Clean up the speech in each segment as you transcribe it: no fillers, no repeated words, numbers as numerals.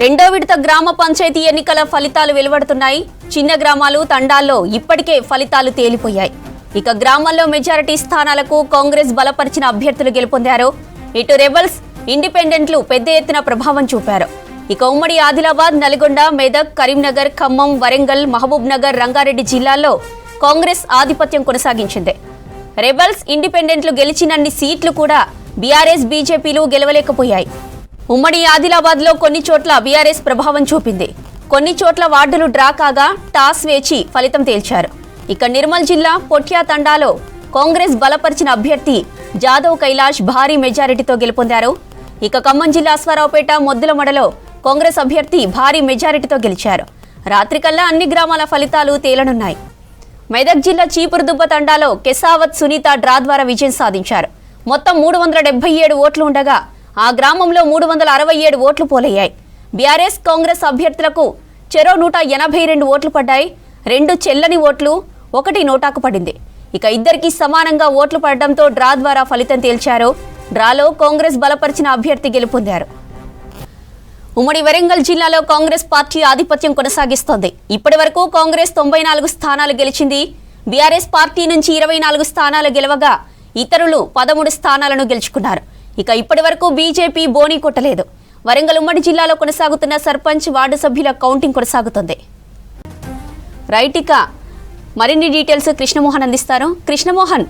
రెండో విడత గ్రామ పంచాయతీ ఎన్నికల ఫలితాలు వెలువడుతున్నాయి. చిన్న గ్రామాలు తండాల్లో ఇప్పటికే ఫలితాలు తేలిపోయాయి. ఇక గ్రామాల్లో మెజారిటీ స్థానాలకు కాంగ్రెస్ బలపరిచిన అభ్యర్థులు గెలుపొందారు. ఇటు రెబల్స్, ఇండిపెండెంట్లు పెద్ద ఎత్తున ప్రభావం చూపారు. ఇక ఉమ్మడి ఆదిలాబాద్, నల్గొండ, మెదక్, కరీంనగర్, ఖమ్మం, వరంగల్, మహబూబ్ నగర్, రంగారెడ్డి జిల్లాల్లో కాంగ్రెస్ ఆధిపత్యం కొనసాగించింది. రెబల్స్, ఇండిపెండెంట్లు గెలిచినన్ని సీట్లు కూడా బీఆర్ఎస్, బీజేపీలు గెలవలేకపోయాయి. ఉమ్మడి ఆదిలాబాద్ లో కొన్ని చోట్ల బీఆర్ఎస్ ప్రభావం చూపింది. కొన్ని చోట్ల వార్డులు డ్రా కాగా టాస్ వేచి ఫలితం తేల్చారు. ఇక నిర్మల్ జిల్లా పొట్యా తండాలో కాంగ్రెస్ బలపరిచిన అభ్యర్థి జాదవ్ కైలాష్ భారీ మెజారిటీతో గెలుపొందారు. ఇక ఖమ్మం జిల్లా అశ్వారావుపేట, మొద్దులమడలో కాంగ్రెస్ అభ్యర్థి భారీ మెజారిటీతో గెలిచారు. రాత్రికల్లా అన్ని గ్రామాల ఫలితాలు తేలనున్నాయి. మెదక్ జిల్లా చీపురుదుబ్బ తండాలో కెసావత్ సునీత డ్రా ద్వారా విజయం సాధించారు. మొత్తం 377 ఓట్లు ఉండగా ఆ గ్రామంలో 367 ఓట్లు పోలయ్యాయి. బీఆర్ఎస్, కాంగ్రెస్ అభ్యర్థులకు చెరో 182 ఓట్లు పడ్డాయి. 2 చెల్లని ఓట్లు, 1 నోటాకు పడింది. ఇక ఇద్దరికి సమానంగా ఓట్లు పడడంతో డ్రా ద్వారా ఫలితం తేల్చారు. డ్రాలో కాంగ్రెస్ బలపరిచిన అభ్యర్థి గెలుపొందారు. ఉమ్మడి వరంగల్ జిల్లాలో కాంగ్రెస్ పార్టీ ఆధిపత్యం కొనసాగిస్తోంది. ఇప్పటి వరకు కాంగ్రెస్ 94 స్థానాలు గెలిచింది. బీఆర్ఎస్ పార్టీ నుంచి 24 స్థానాలు గెలవగా ఇతరులు 13 స్థానాలను గెలుచుకున్నారు. ఇక ఇప్పటి వరకు బీజేపీ బోనీ కొట్టలేదు. వరంగల్ ఉమ్మడి జిల్లాలో కొనసాగుతున్న సర్పంచ్, వార్డు సభ్యుల కౌంటింగ్ కొనసాగుతుంది. రైట్, ఇక మరిన్ని డీటెయిల్స్ కృష్ణమోహన్ అందిస్తారు. కృష్ణమోహన్,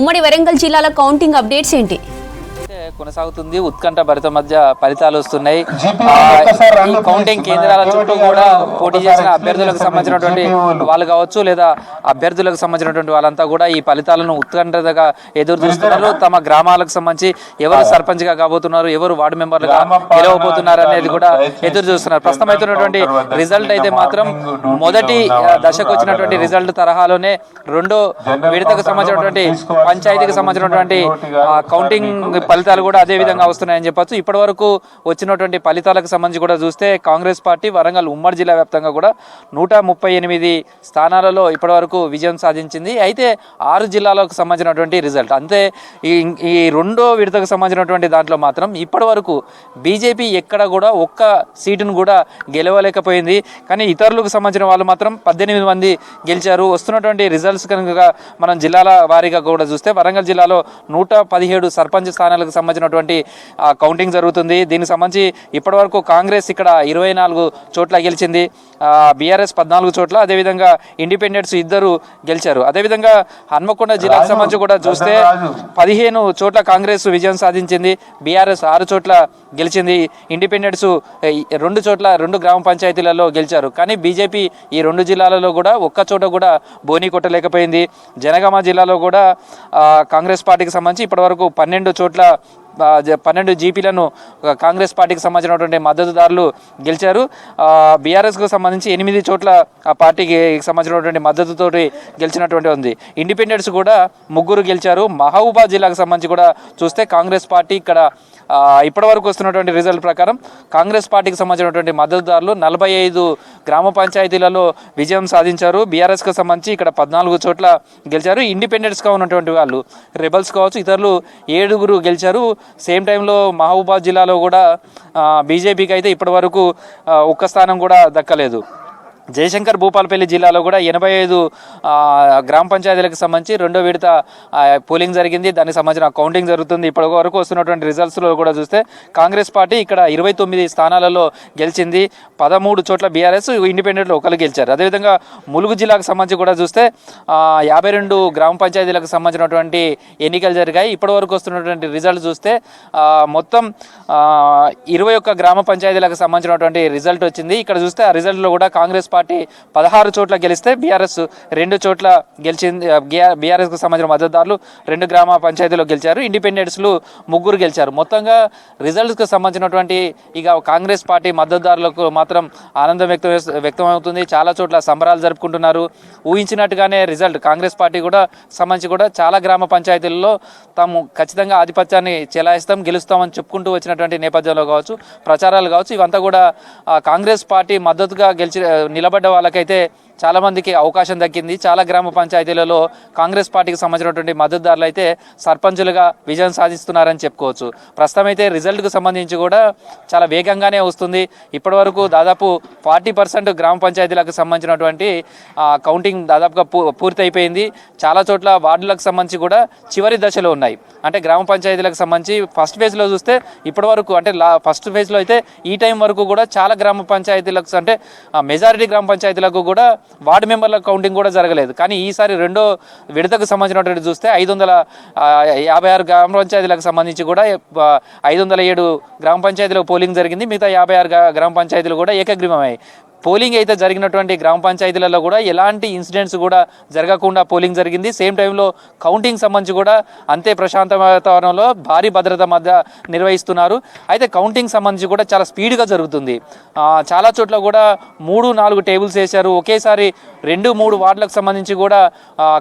ఉమ్మడి వరంగల్ జిల్లాలో కౌంటింగ్ అప్డేట్స్ ఏంటి? కొనసాగుతుంది. ఉత్కంఠ భరిత మధ్య ఫలితాలు వస్తున్నాయి. ఈ కౌంటింగ్ కేంద్రాల చుట్టూ కూడా పోటీ చేసిన అభ్యర్థులకు సంబంధించినటువంటి వాళ్ళు కావచ్చు, లేదా అభ్యర్థులకు సంబంధించినటువంటి వాళ్ళంతా కూడా ఈ ఫలితాలను ఉత్కంఠగా ఎదురు చూస్తున్నారు. తమ గ్రామాలకు సంబంధించి ఎవరు సర్పంచ్ గా కాబోతున్నారు, ఎవరు వార్డు మెంబర్లుగా గెలవబోతున్నారు అనేది కూడా ఎదురు చూస్తున్నారు. ప్రస్తుతం అవుతున్నటువంటి రిజల్ట్ అయితే మాత్రం మొదటి దశకు వచ్చినటువంటి రిజల్ట్ తరహాలోనే రెండో విడతకు సంబంధించినటువంటి పంచాయతీకి సంబంధించినటువంటి కౌంటింగ్ ఫలితాలు కూడా అదే విధంగా వస్తున్నాయని చెప్పొచ్చు. ఇప్పటి వరకు వచ్చినటువంటి ఫలితాలకు సంబంధించి కూడా చూస్తే కాంగ్రెస్ పార్టీ వరంగల్ ఉమ్మడి జిల్లా వ్యాప్తంగా కూడా 138 స్థానాలలో ఇప్పటి వరకు విజయం సాధించింది. అయితే 6 జిల్లాలకు సంబంధించినటువంటి రిజల్ట్ అంతే. ఈ రెండో విడతకు సంబంధించినటువంటి దాంట్లో మాత్రం ఇప్పటి వరకు బీజేపీ ఎక్కడ కూడా ఒక్క సీటును కూడా గెలవలేకపోయింది. కానీ ఇతరులకు సంబంధించిన వాళ్ళు మాత్రం 18 మంది గెలిచారు. వస్తున్నటువంటి రిజల్ట్స్ కనుక మనం జిల్లాల వారీగా కూడా చూస్తే వరంగల్ జిల్లాలో 117 సర్పంచ్ స్థానాలకు సంబంధించినటువంటి కౌంటింగ్ జరుగుతుంది. దీనికి సంబంధించి ఇప్పటి వరకు కాంగ్రెస్ ఇక్కడ 24 చోట్ల గెలిచింది. బీఆర్ఎస్ 14 చోట్ల, అదేవిధంగా ఇండిపెండెంట్స్ 2 గెలిచారు. అదేవిధంగా హన్మకొండ జిల్లాకు సంబంధించి కూడా చూస్తే 15 చోట్ల కాంగ్రెస్ విజయం సాధించింది. బీఆర్ఎస్ 6 చోట్ల గెలిచింది. ఇండిపెండెంట్స్ 2 చోట్ల 2 గ్రామ పంచాయతీలలో గెలిచారు. కానీ బీజేపీ ఈ 2 జిల్లాలలో కూడా ఒక్క చోట కూడా బోనీ కొట్టలేకపోయింది. జనగామ జిల్లాలో కూడా కాంగ్రెస్ పార్టీకి సంబంధించి ఇప్పటి వరకు 12 చోట్ల 12 జీపీలను కాంగ్రెస్ పార్టీకి సంబంధించినటువంటి మద్దతుదారులు గెలిచారు. బీఆర్ఎస్కు సంబంధించి 8 చోట్ల ఆ పార్టీకి సంబంధించినటువంటి మద్దతుతోటి గెలిచినటువంటి ఉంది. ఇండిపెండెంట్స్ కూడా 3 గెలిచారు. మహబూబాద్ జిల్లాకు సంబంధించి కూడా చూస్తే కాంగ్రెస్ పార్టీ ఇక్కడ ఇప్పటి వరకు వస్తున్నటువంటి రిజల్ట్ ప్రకారం కాంగ్రెస్ పార్టీకి సంబంధించినటువంటి మద్దతుదారులు 45 గ్రామ పంచాయతీలలో విజయం సాధించారు. బీఆర్ఎస్కి సంబంధించి ఇక్కడ 14 చోట్ల గెలిచారు. ఇండిపెండెంట్స్గా ఉన్నటువంటి వాళ్ళు రెబల్స్ కావచ్చు, ఇతరులు 7 గెలిచారు. సేమ్ టైంలో మహబూబాద్ జిల్లాలో కూడా బీజేపీకి అయితే ఇప్పటి వరకు ఒక్క స్థానం కూడా దక్కలేదు. జయశంకర్ భూపాలపల్లి జిల్లాలో కూడా 85 గ్రామ పంచాయతీలకు సంబంధించి రెండో విడత పోలింగ్ జరిగింది. దానికి సంబంధించిన కౌంటింగ్ జరుగుతుంది. ఇప్పటి వరకు వస్తున్నటువంటి రిజల్ట్స్లో కూడా చూస్తే కాంగ్రెస్ పార్టీ ఇక్కడ 29 స్థానాలలో గెలిచింది. 13 చోట్ల బీఆర్ఎస్, ఇండిపెండెంట్లు 1 గెలిచారు. అదేవిధంగా ములుగు జిల్లాకు సంబంధించి కూడా చూస్తే 52 గ్రామ పంచాయతీలకు సంబంధించినటువంటి ఎన్నికలు జరిగాయి. ఇప్పటి వరకు వస్తున్నటువంటి రిజల్ట్ చూస్తే మొత్తం 21 గ్రామ పంచాయతీలకు సంబంధించినటువంటి రిజల్ట్ వచ్చింది. ఇక్కడ చూస్తే ఆ రిజల్ట్లో కూడా కాంగ్రెస్ పార్టీ 16 చోట్ల గెలిస్తే బీఆర్ఎస్ 2 చోట్ల గెలిచింది. బీఆర్ఎస్కు సంబంధించిన మద్దతుదారులు 2 గ్రామ పంచాయతీలో గెలిచారు. ఇండిపెండెంట్స్లు 3 గెలిచారు. మొత్తంగా రిజల్ట్స్కి సంబంధించినటువంటి ఇక కాంగ్రెస్ పార్టీ మద్దతుదారులకు మాత్రం ఆనందం వ్యక్తమవుతుంది. చాలా చోట్ల సంబరాలు జరుపుకుంటున్నారు. ఊహించినట్టుగానే రిజల్ట్ కాంగ్రెస్ పార్టీ కూడా సంబంధించి కూడా చాలా గ్రామ పంచాయతీల్లో తాము ఖచ్చితంగా ఆధిపత్యాన్ని చెలాయిస్తాం, గెలుస్తామని చెప్పుకుంటూ వచ్చినటువంటి నేపథ్యంలో కావచ్చు, ప్రచారాలు కావచ్చు, ఇవంతా కూడా కాంగ్రెస్ పార్టీ మద్దతుగా నిలబడ్డ వాళ్ళకైతే చాలామందికి అవకాశం దక్కింది. చాలా గ్రామ పంచాయతీలలో కాంగ్రెస్ పార్టీకి సంబంధించినటువంటి మద్దతుదారులు అయితే సర్పంచులుగా విజయం సాధిస్తున్నారని చెప్పుకోవచ్చు. ప్రస్తుతం అయితే రిజల్ట్కు సంబంధించి కూడా చాలా వేగంగానే వస్తుంది. ఇప్పటివరకు దాదాపు 40% గ్రామ పంచాయతీలకు సంబంధించినటువంటి కౌంటింగ్ దాదాపుగా పూర్తి అయిపోయింది. చాలా చోట్ల వార్డులకు సంబంధించి కూడా చివరి దశలో ఉన్నాయి. అంటే గ్రామ పంచాయతీలకు సంబంధించి ఫస్ట్ ఫేజ్లో చూస్తే ఇప్పటివరకు అంటే ఫస్ట్ ఫేజ్లో అయితే ఈ టైం వరకు కూడా చాలా గ్రామ పంచాయతీలకు అంటే మెజారిటీ గ్రామ పంచాయతీలకు కూడా వార్డు మెంబర్ల కౌంటింగ్ కూడా జరగలేదు. కానీ ఈసారి రెండో విడతకు సంబంధించినటువంటి చూస్తే 556 గ్రామ పంచాయతీలకు సంబంధించి కూడా 507 గ్రామ పంచాయతీలకు పోలింగ్ జరిగింది. మిగతా 56 గ్రామ పంచాయతీలు కూడా ఏకగ్రీవమయ్యాయి. పోలింగ్ అయితే జరిగినటువంటి గ్రామ పంచాయతీలలో కూడా ఎలాంటి ఇన్సిడెంట్స్ కూడా జరగకుండా పోలింగ్ జరిగింది. సేమ్ టైంలో కౌంటింగ్ సంబంధించి కూడా అంతే ప్రశాంత వాతావరణంలో భారీ భద్రత మధ్య నిర్వహిస్తున్నారు. అయితే కౌంటింగ్ సంబంధించి కూడా చాలా స్పీడ్గా జరుగుతుంది. చాలా చోట్ల కూడా 3-4 టేబుల్స్ వేశారు. ఒకేసారి 2-3 వార్డులకు సంబంధించి కూడా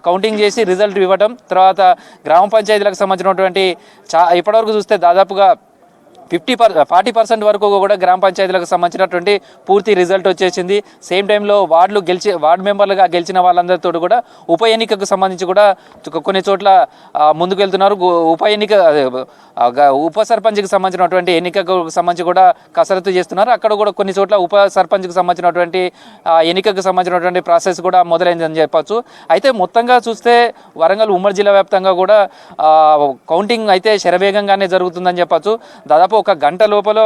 కౌంటింగ్ చేసి రిజల్ట్ ఇవ్వడం. తర్వాత గ్రామ పంచాయతీలకు సంబంధించినటువంటి ఇప్పటివరకు చూస్తే దాదాపుగా 40% వరకు కూడా గ్రామ పంచాయతీలకు సంబంధించినటువంటి పూర్తి రిజల్ట్ వచ్చేసింది. సేమ్ టైంలో వార్డు మెంబర్లుగా గెలిచిన వాళ్ళందరితో కూడా ఉప ఎన్నికకు సంబంధించి కూడా కొన్ని చోట్ల ముందుకు వెళ్తున్నారు. ఉప సర్పంచ్కి సంబంధించినటువంటి ఎన్నికకు సంబంధించి కూడా కసరత్తు చేస్తున్నారు. అక్కడ కూడా కొన్ని చోట్ల ఉప సర్పంచ్కి సంబంధించినటువంటి ఎన్నికకు సంబంధించినటువంటి ప్రాసెస్ కూడా మొదలైందని చెప్పచ్చు. అయితే మొత్తంగా చూస్తే వరంగల్ ఉమ్మడి జిల్లా వ్యాప్తంగా కూడా కౌంటింగ్ అయితే శరవేగంగానే జరుగుతుందని చెప్పచ్చు. దాదాపు ఒక గంట లోపల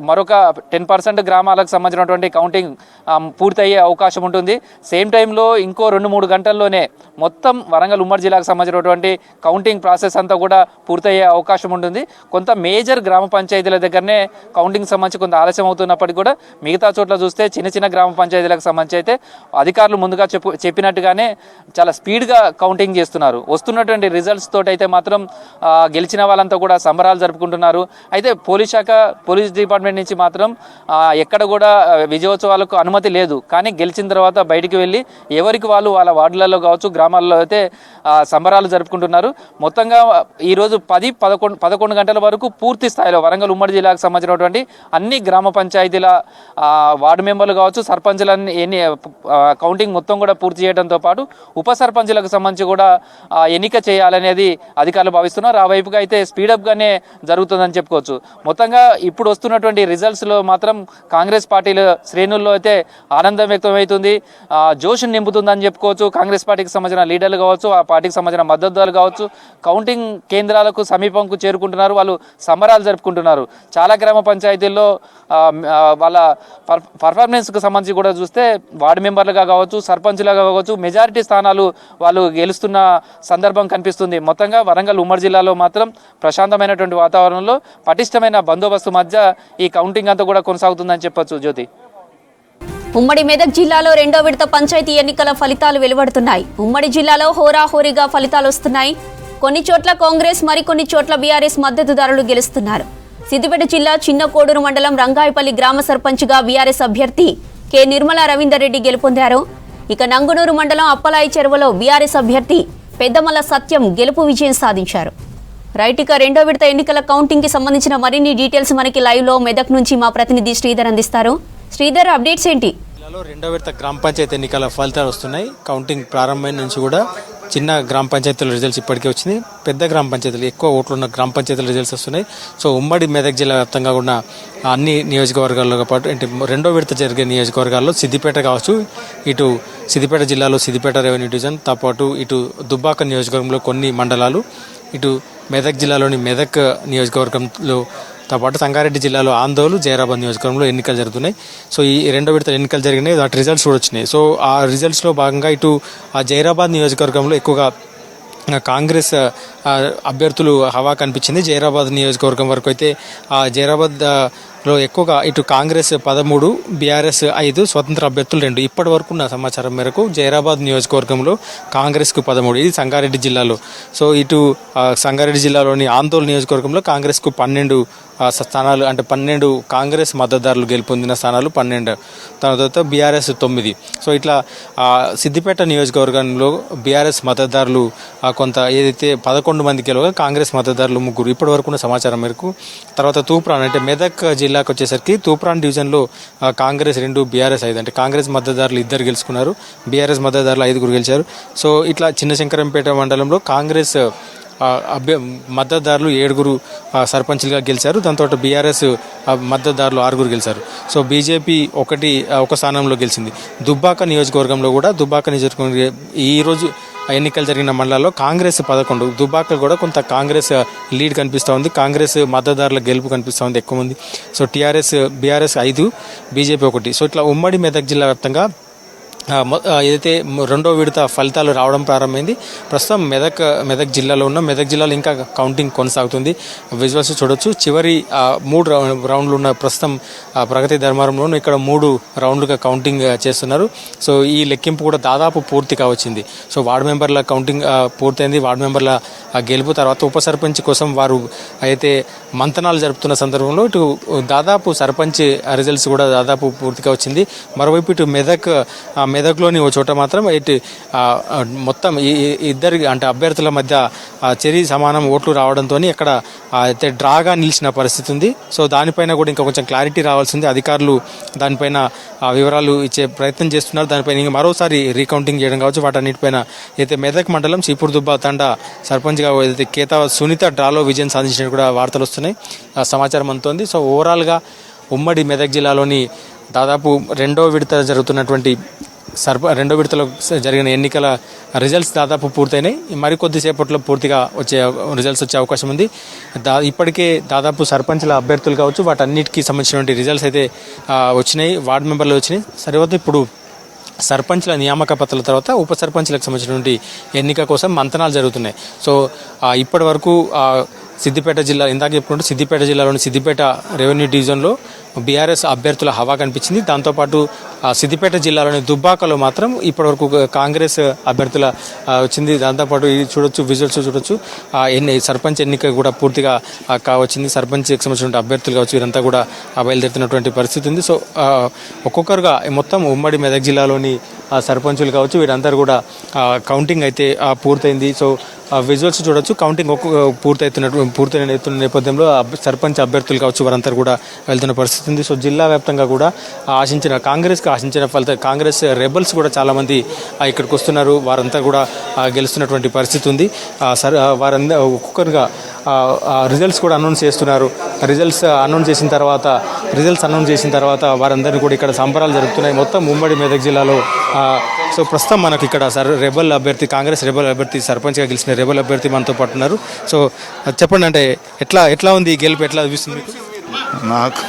మరొక 10% గ్రామాలకు సంబంధించినటువంటి కౌంటింగ్ పూర్తయ్యే అవకాశం ఉంటుంది. సేమ్ టైంలో ఇంకో 2-3 గంటల్లోనే మొత్తం వరంగల్ ఉమ్మడి జిల్లాకు సంబంధించినటువంటి కౌంటింగ్ ప్రాసెస్ అంతా కూడా పూర్తయ్యే అవకాశం ఉంటుంది. కొంత మేజర్ గ్రామ పంచాయతీల దగ్గరనే కౌంటింగ్ సంబంధించి కొంత ఆలస్యం అవుతున్నప్పటికీ కూడా మిగతా చోట్ల చూస్తే చిన్న గ్రామ పంచాయతీలకు సంబంధించి అయితే అధికారులు ముందుగా చెప్పినట్టుగానే చాలా స్పీడ్గా కౌంటింగ్ చేస్తున్నారు. వస్తున్నటువంటి రిజల్ట్స్ తోటి అయితే మాత్రం గెలిచిన వాళ్ళంతా కూడా సంబరాలు జరుపుకుంటున్నారు. అయితే పోలీస్ డిపార్ట్మెంట్ నుంచి మాత్రం ఎక్కడ కూడా విజయోత్సవాలకు అనుమతి లేదు. కానీ గెలిచిన తర్వాత బయటికి వెళ్ళి ఎవరికి వాళ్ళు వాళ్ళ వార్డులలో కావచ్చు గ్రామాల్లో అయితే సంబరాలు జరుపుకుంటున్నారు. మొత్తంగా ఈరోజు 10-11 గంటల వరకు పూర్తి స్థాయిలో వరంగల్ ఉమ్మడి జిల్లాకు సంబంధించినటువంటి అన్ని గ్రామ పంచాయతీల వార్డు మెంబర్లు కావచ్చు సర్పంచులన్నీ కౌంటింగ్ మొత్తం కూడా పూర్తి చేయడంతో పాటు ఉప సర్పంచులకు సంబంధించి కూడా ఎన్నిక చేయాలనేది అధికారులు భావిస్తున్నారు. ఆ వైపుగా అయితే స్పీడప్గానే జరుగుతుందని చెప్పుకోవచ్చు. మొత్తంగా ఇప్పుడు వస్తున్నటువంటి రిజల్ట్స్లో మాత్రం కాంగ్రెస్ పార్టీల శ్రేణుల్లో అయితే ఆనందం వ్యక్తమవుతుంది, జోష్ నింపుతుందని చెప్పుకోవచ్చు. కాంగ్రెస్ పార్టీకి సంబంధించిన లీడర్లు కావచ్చు, ఆ పార్టీకి సంబంధించిన మద్దతుదారులు కావచ్చు కౌంటింగ్ కేంద్రాలకు సమీపంకు చేరుకుంటున్నారు. వాళ్ళు సంబరాలు జరుపుకుంటున్నారు. చాలా గ్రామ పంచాయతీల్లో వాళ్ళ పర్ఫార్మెన్స్కి సంబంధించి కూడా చూస్తే వార్డు మెంబర్లుగా కావచ్చు సర్పంచులుగా కావచ్చు మెజారిటీ స్థానాలు వాళ్ళు గెలుస్తున్న సందర్భం కనిపిస్తుంది. మొత్తంగా వరంగల్ ఉమ్మడి జిల్లాలో మాత్రం ప్రశాంతమైనటువంటి వాతావరణంలో పటిష్టమైన బందోబస్తు మధ్య ఈ కౌంటింగ్ అంతా కూడా కొనసాగుతుందని చెప్పొచ్చు. జ్యోతి, ఉమ్మడి మెదక్ జిల్లాలో రెండో విడత పంచాయతీ ఎన్నికల ఫలితాలు వెలువడుతున్నాయి. ఉమ్మడి జిల్లాలో హోరాహోరీగా ఫలితాలు వస్తున్నాయి. కొన్ని చోట్ల కాంగ్రెస్ మరికొన్ని చోట్ల బీఆర్ఎస్ మద్దతుదారులు గెలుస్తున్నారు. సిద్దిపేట జిల్లా చిన్న కోడూరు మండలం రంగాయపల్లి గ్రామ సర్పంచ్గా బీఆర్ఎస్ అభ్యర్థి కె నిర్మలా రవీందర్ రెడ్డి గెలుపొందారు. ఇక నంగునూరు మండలం అప్పలాయి చెరువులో బీఆర్ఎస్ అభ్యర్థి పెద్దమల్ల సత్యం గెలుపు విజయం సాధించారు. రైట్, ఇక రెండో విడత ఎన్నికల కౌంటింగ్ కి సంబంధించిన మరిన్ని డీటెయిల్స్ మనకి లైవ్ లో మెదక్ నుంచి మా ప్రతినిధి శ్రీధర్ అందిస్తారు. శ్రీధర్, అప్డేట్స్ ఏంటి? జిల్లాలో రెండో విడత గ్రామ పంచాయతీ ఎన్నికల ఫలితాలు వస్తున్నాయి. కౌంటింగ్ ప్రారంభమైన నుంచి కూడా చిన్న గ్రామ పంచాయతీల రిజల్ట్స్ ఇప్పటికే వచ్చినాయి. పెద్ద గ్రామ పంచాయతీలు ఎక్కువ ఓట్లు ఉన్న గ్రామ పంచాయతీల రిజల్ట్స్ వస్తున్నాయి. సో ఉమ్మడి మెదక్ జిల్లా వ్యాప్తంగా ఉన్న అన్ని నియోజకవర్గాల్లో పాటు అంటే రెండో విడత జరిగే నియోజకవర్గాల్లో సిద్దిపేట కావచ్చు, ఇటు సిద్దిపేట జిల్లాలో సిద్దిపేట రెవెన్యూ డివిజన్తో పాటు ఇటు దుబ్బాక నియోజకవర్గంలో కొన్ని మండలాలు, ఇటు మెదక్ జిల్లాలోని మెదక్ నియోజకవర్గంలో పాటు సంగారెడ్డి జిల్లాలో ఆందోళన జైరాబాద్ నియోజకవర్గంలో ఎన్నికలు జరుగుతున్నాయి. సో ఈ రెండో విడత ఎన్నికలు జరిగినాయి, వాటి రిజల్ట్స్ కూడా వచ్చినాయి. సో ఆ రిజల్ట్స్లో భాగంగా ఇటు ఆ జైరాబాద్ నియోజకవర్గంలో ఎక్కువగా కాంగ్రెస్ అభ్యర్థులు హవా కనిపించింది. జైరాబాద్ నియోజకవర్గం వరకు అయితే ఆ జైరాబాద్లో ఎక్కువగా ఇటు కాంగ్రెస్ 13, బీఆర్ఎస్ 5, స్వతంత్ర అభ్యర్థులు 2. ఇప్పటి వరకు ఉన్న సమాచారం మేరకు జైరాబాద్ నియోజకవర్గంలో కాంగ్రెస్కు 13, ఇది సంగారెడ్డి జిల్లాలో. సో ఇటు సంగారెడ్డి జిల్లాలోని ఆందోళన నియోజకవర్గంలో కాంగ్రెస్కు 12 స్థానాలు, అంటే 12 కాంగ్రెస్ మద్దతుదారులు గెలుపొందిన స్థానాలు 12, తర్వాత బీఆర్ఎస్ 9. సో ఇట్లా సిద్దిపేట నియోజకవర్గంలో బీఆర్ఎస్ మద్దతుదారులు కొంత ఏదైతే 11 మంది గెలవగా కాంగ్రెస్ మద్దతుదారులు 3. ఇప్పటి వరకు ఉన్న సమాచారం మేరకు. తర్వాత తూప్రాన్ అంటే మెదక్ జిల్లా జిల్లాకు వచ్చేసరికి తూప్రాన్ డివిజన్లో కాంగ్రెస్ 2, బీఆర్ఎస్ 5, అంటే కాంగ్రెస్ మద్దతుదారులు 2 గెలుచుకున్నారు, బీఆర్ఎస్ మద్దతుదారులు 5 గెలిచారు. సో ఇట్లా చిన్నశంకరంపేట మండలంలో కాంగ్రెస్ మద్దతుదారులు 7 సర్పంచ్లుగా గెలిచారు. దాంతో బీఆర్ఎస్ మద్దతుదారులు 6 గెలిచారు. సో బీజేపీ ఒక స్థానంలో గెలిచింది. దుబ్బాక నియోజకవర్గంలో కూడా ఈరోజు ఎన్నికలు జరిగిన మండలాల్లో కాంగ్రెస్ 11, దుబ్బాక కూడా కొంత కాంగ్రెస్ లీడ్ కనిపిస్తూ ఉంది. కాంగ్రెస్ మద్దతుదారుల గెలుపు కనిపిస్తూ ఉంది ఎక్కువ మంది. So BRS 5, BJP 1. సో ఇట్లా ఉమ్మడి మెదక్ జిల్లా వ్యాప్తంగా ఏదైతే రెండో విడత ఫలితాలు రావడం ప్రారంభమైంది. ప్రస్తుతం మెదక్ జిల్లాలో మెదక్ జిల్లాలో ఇంకా కౌంటింగ్ కొనసాగుతుంది. విజువల్స్ చూడొచ్చు. చివరి 3 రౌండ్లు ఉన్న ప్రస్తుతం ప్రగతి ధర్మారంలోనూ ఇక్కడ 3 రౌండ్లుగా కౌంటింగ్ చేస్తున్నారు. సో ఈ లెక్కింపు కూడా దాదాపు పూర్తి కావచ్చింది. సో వార్డు మెంబర్ల కౌంటింగ్ పూర్తయింది. వార్డు మెంబర్ల గెలుపు తర్వాత ఉప సర్పంచ్ కోసం వారు అయితే మంతనాలు జరుపుతున్న సందర్భంలో ఇటు దాదాపు సర్పంచ్ రిజల్ట్స్ కూడా దాదాపు పూర్తిగా వచ్చింది. మరోవైపు ఇటు మెదక్లోని ఓ చోట మాత్రం ఇటు మొత్తం ఇద్దరి అంటే అభ్యర్థుల మధ్య చెరి సమానం ఓట్లు రావడంతో అక్కడ అయితే డ్రాగా నిలిచిన పరిస్థితి ఉంది. సో దానిపైన కూడా ఇంకా కొంచెం క్లారిటీ రావాల్సింది. అధికారులు దానిపైన వివరాలు ఇచ్చే ప్రయత్నం చేస్తున్నారు. దానిపైన ఇంకా మరోసారి రీకౌంటింగ్ చేయడం కావచ్చు. వాటన్నిటిపైన అయితే మెదక్ మండలం చీపురుదుబ్బ తండా సర్పంచ్గా ఏదైతే కేతా సునీత డ్రాలో విజయం సాధించినట్టు కూడా వార్తలు వస్తున్నాయి, సమాచారం అందుతోంది. సో ఓవరాల్గా ఉమ్మడి మెదక్ జిల్లాలోని దాదాపు రెండో విడతలో జరిగిన ఎన్నికల రిజల్ట్స్ దాదాపు పూర్తయినాయి. మరికొద్దిసేపట్లో పూర్తిగా రిజల్ట్స్ వచ్చే అవకాశం ఉంది. ఇప్పటికే దాదాపు సర్పంచ్ల అభ్యర్థులు కావచ్చు వాటన్నిటికీ సంబంధించినటువంటి రిజల్ట్స్ అయితే వచ్చినాయి, వార్డు మెంబర్లు వచ్చినాయి. సరిపోతే ఇప్పుడు సర్పంచ్ల నియామక పత్రాల తర్వాత ఉప సర్పంచ్లకు సంబంధించినటువంటి ఎన్నిక కోసం మంతనాలు జరుగుతున్నాయి. సో ఇప్పటి వరకు సిద్దిపేట జిల్లా ఇందాక చెప్పుకుంటే సిద్దిపేట జిల్లాలోని సిద్దిపేట రెవెన్యూ డివిజన్లో బీఆర్ఎస్ అభ్యర్థుల హవా కనిపించింది. దాంతోపాటు సిద్దిపేట జిల్లాలోని దుబ్బాకలో మాత్రం ఇప్పటివరకు కాంగ్రెస్ అభ్యర్థుల వచ్చింది. దాంతోపాటు విజువల్స్ చూడొచ్చు. సర్పంచ్ ఎన్నిక కూడా పూర్తిగా కావచ్చింది. సర్పంచ్కి సంబంధించిన అభ్యర్థులు కావచ్చు వీరంతా కూడా బయలుదేరుతున్నటువంటి పరిస్థితి ఉంది. సో ఒక్కొక్కరుగా మొత్తం ఉమ్మడి మెదక్ జిల్లాలోని సర్పంచులు కావచ్చు వీరందరూ కూడా కౌంటింగ్ అయితే పూర్తయింది. సో విజువల్స్ చూడొచ్చు. కౌంటింగ్ పూర్తయిన నేపథ్యంలో సర్పంచ్ అభ్యర్థులు కావచ్చు వారంతా కూడా వెళ్తున్న పరిస్థితి ఉంది. సో జిల్లా వ్యాప్తంగా కూడా కాంగ్రెస్కి ఆశించిన కాంగ్రెస్ రెబల్స్ కూడా చాలామంది ఇక్కడికి వస్తున్నారు. వారంతా కూడా గెలుస్తున్నటువంటి పరిస్థితి ఉంది. వారందరూ ఒక్కొక్కరుగా రిజల్ట్స్ కూడా అనౌన్స్ చేస్తున్నారు. రిజల్ట్స్ అనౌన్స్ చేసిన తర్వాత వారందరినీ కూడా ఇక్కడ సంబరాలు జరుగుతున్నాయి మొత్తం ఉమ్మడి మెదక్ జిల్లాలో. సో ప్రస్తుతం మనకు ఇక్కడ కాంగ్రెస్ రెబల్ అభ్యర్థి సర్పంచ్గా గెలిచిన రెబల్ అభ్యర్థి మనతో పాటు ఉన్నారు. సో చెప్పండి, అంటే ఎట్లా ఉంది ఈ గెలుపు, ఎట్లా అనిపిస్తుంది మీకు? నాకు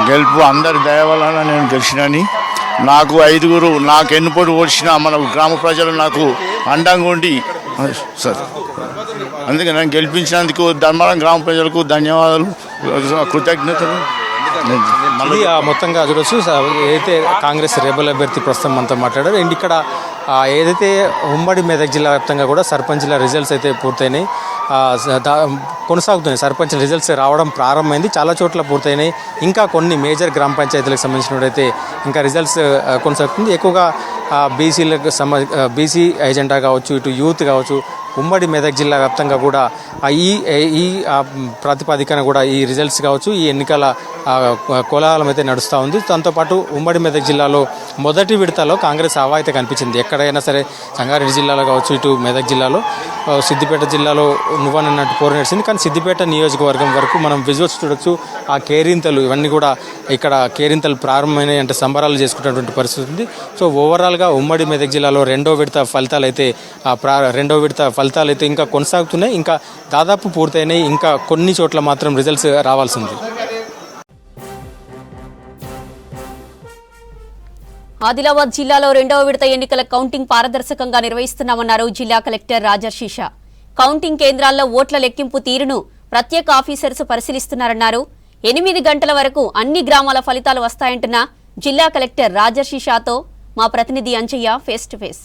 గెలుపు అందరి దయ వలన నేను గెలిచినని, నాకు 5 నాకు ఎన్నుపోటు ఓడిచిన మన గ్రామ ప్రజలు నాకు అండంగా ఉండి సార్ అందుకే నేను గెలిపించినందుకు ధర్మవరం గ్రామ ప్రజలకు ధన్యవాదాలు, కృతజ్ఞతలు. మొత్తంగా చూడొచ్చు ఏదైతే కాంగ్రెస్ రెబల్ అభ్యర్థి ప్రస్తుతం మనతో మాట్లాడారు. అండ్ ఇక్కడ ఏదైతే ఉమ్మడి మెదక్ జిల్లా వ్యాప్తంగా కూడా సర్పంచ్ల రిజల్ట్స్ అయితే పూర్తయినాయి, కొనసాగుతున్నాయి. సర్పంచ్ రిజల్ట్స్ రావడం ప్రారంభమైంది, చాలా చోట్ల పూర్తయినాయి. ఇంకా కొన్ని మేజర్ గ్రామ పంచాయతీలకు సంబంధించినట్టయితే ఇంకా రిజల్ట్స్ కొనసాగుతుంది. ఎక్కువగా బీసీ ఎజెండా కావచ్చు, ఇటు యూత్ కావచ్చు, ఉమ్మడి మెదక్ జిల్లా వ్యాప్తంగా కూడా ఈ ప్రాతిపదికన కూడా ఈ రిజల్ట్స్ కావచ్చు, ఈ ఎన్నికల కోలాహలం అయితే నడుస్తూ ఉంది. దాంతోపాటు ఉమ్మడి మెదక్ జిల్లాలో మొదటి విడతలో కాంగ్రెస్ హవా అయితే కనిపించింది. ఎక్కడైనా సరే సంగారెడ్డి జిల్లాలో కావచ్చు, ఇటు మెదక్ జిల్లాలో, సిద్దిపేట జిల్లాలో నువ్వనన్నట్టు పోరు నడిచింది. కానీ సిద్దిపేట నియోజకవర్గం వరకు మనం విజువల్స్ చూడొచ్చు. ఆ కేరింతలు ఇవన్నీ కూడా ఇక్కడ కేరింతలు ప్రారంభమైనాయి, అంటే సంబరాలు చేసుకున్నటువంటి పరిస్థితి ఉంది. సో ఓవరాల్గా ఉమ్మడి మెదక్ జిల్లాలో రెండో విడత ఫలితాలు అయితే ఇంకా కొనసాగుతున్నాయి, ఇంకా దాదాపు పూర్తయినాయి. ఇంకా కొన్ని చోట్ల మాత్రం రిజల్ట్స్ రావాల్సి ఉంది. ఆదిలాబాద్ జిల్లాలో రెండవ విడత ఎన్నికల కౌంటింగ్ పారదర్శకంగా నిర్వహిస్తున్నామన్నారు జిల్లా కలెక్టర్ రాజర్షిషా. కౌంటింగ్ కేంద్రాల్లో ఓట్ల లెక్కింపు తీరును ప్రత్యేక ఆఫీసర్స్ పరిశీలిస్తున్నారన్నారు. 8 గంటల వరకు అన్ని గ్రామాల ఫలితాలు వస్తాయంటున్న జిల్లా కలెక్టర్ రాజర్షిషాతో మా ప్రతినిధి Anjaiah face to face.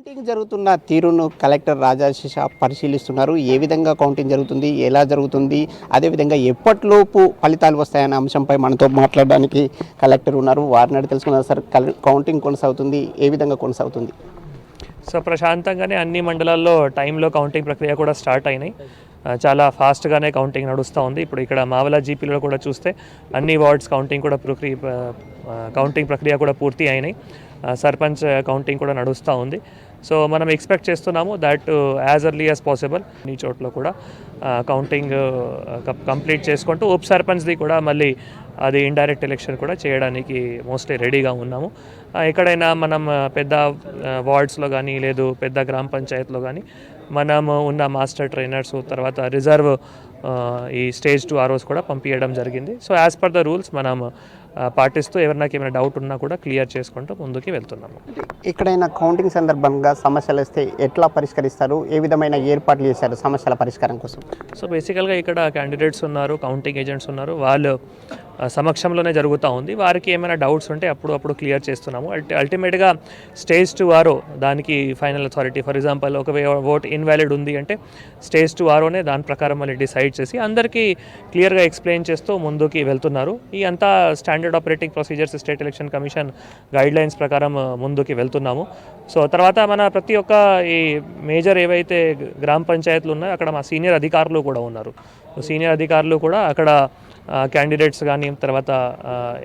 Counting జరుగుతున్న తీరును కలెక్టర్ రాజర్షిషా పరిశీలిస్తున్నారు. ఏ విధంగా కౌంటింగ్ జరుగుతుంది, ఎలా జరుగుతుంది, అదేవిధంగా ఎప్పటిలోపు ఫలితాలు వస్తాయనే అంశంపై మనతో మాట్లాడడానికి కలెక్టర్ ఉన్నారు. వారిని అడిగి తెలుసుకున్నారు. సార్, కౌంటింగ్ కొనసాగుతుంది, ఏ విధంగా కొనసాగుతుంది? సో ప్రశాంతంగానే అన్ని మండలాల్లో టైంలో కౌంటింగ్ ప్రక్రియ కూడా స్టార్ట్ అయినాయి. చాలా ఫాస్ట్గానే కౌంటింగ్ నడుస్తూ ఉంది. ఇప్పుడు ఇక్కడ మావల జీపీలో కూడా చూస్తే అన్ని వార్డ్స్ కౌంటింగ్ ప్రక్రియ కూడా పూర్తి అయినాయి. సర్పంచ్ కౌంటింగ్ కూడా నడుస్తూ ఉంది. సో మనం ఎక్స్పెక్ట్ చేస్తున్నాము that as early as possible ఈ చోట్ల కూడా కౌంటింగ్ కంప్లీట్ చేసుకుంటూ ఉప సర్పంచ్ది కూడా మళ్ళీ అది ఇండైరెక్ట్ ఎలక్షన్ కూడా చేయడానికి మోస్ట్లీ రెడీగా ఉన్నాము. ఎక్కడైనా మనం పెద్ద వార్డ్స్లో కానీ లేదు పెద్ద గ్రామ పంచాయతీలో కానీ మనము ఉన్న మాస్టర్ ట్రైనర్స్ తర్వాత రిజర్వ్ ఈ స్టేజ్ 2 ROs కూడా పంపించడం జరిగింది. So as per the rules మనం పాటిస్తూ ఎవరికి ఏమైనా డౌట్ ఉన్నా కూడా క్లియర్ చేసుకుంటూ ముందుకు వెళ్తున్నాము. ఎక్కడైనా కౌంటింగ్ సందర్భంగా సమస్యలు వస్తే ఎట్లా పరిష్కరిస్తారు? ఏ విధమైన ఏర్పాట్లు చేశారు సమస్యల పరిష్కారం కోసం? సో బేసికల్గా ఇక్కడ క్యాండిడేట్స్ ఉన్నారు, కౌంటింగ్ ఏజెంట్స్ ఉన్నారు, వాళ్ళు సమక్షంలోనే జరుగుతూ ఉంది. వారికి ఏమైనా డౌట్స్ ఉంటే అప్పుడు క్లియర్ చేస్తున్నాము. అల్టిమేట్గా స్టేజ్ 2 RO దానికి ఫైనల్ అథారిటీ. ఫర్ ఎగ్జాంపుల్ ఒక ఓట్ ఇన్వాలిడ్ ఉంది అంటే స్టేజ్ 2 ROనే దాని ప్రకారం మళ్ళీ డిసైడ్ చేసి అందరికీ క్లియర్గా ఎక్స్ప్లెయిన్ చేస్తూ ముందుకి వెళ్తున్నారు. ఈ అంతా standard operating procedures state election commission guidelines ప్రకారం ముందుకి వెళ్తున్నాము. సో తర్వాత మన ప్రతి ఒక్క ఈ మేజర్ ఏవైతే గ్రామ పంచాయతీలు ఉన్నాయో అక్కడ మా సీనియర్ అధికారులు కూడా ఉన్నారు. సీనియర్ అధికారులు కూడా అక్కడ క్యాండిడేట్స్ కానీ తర్వాత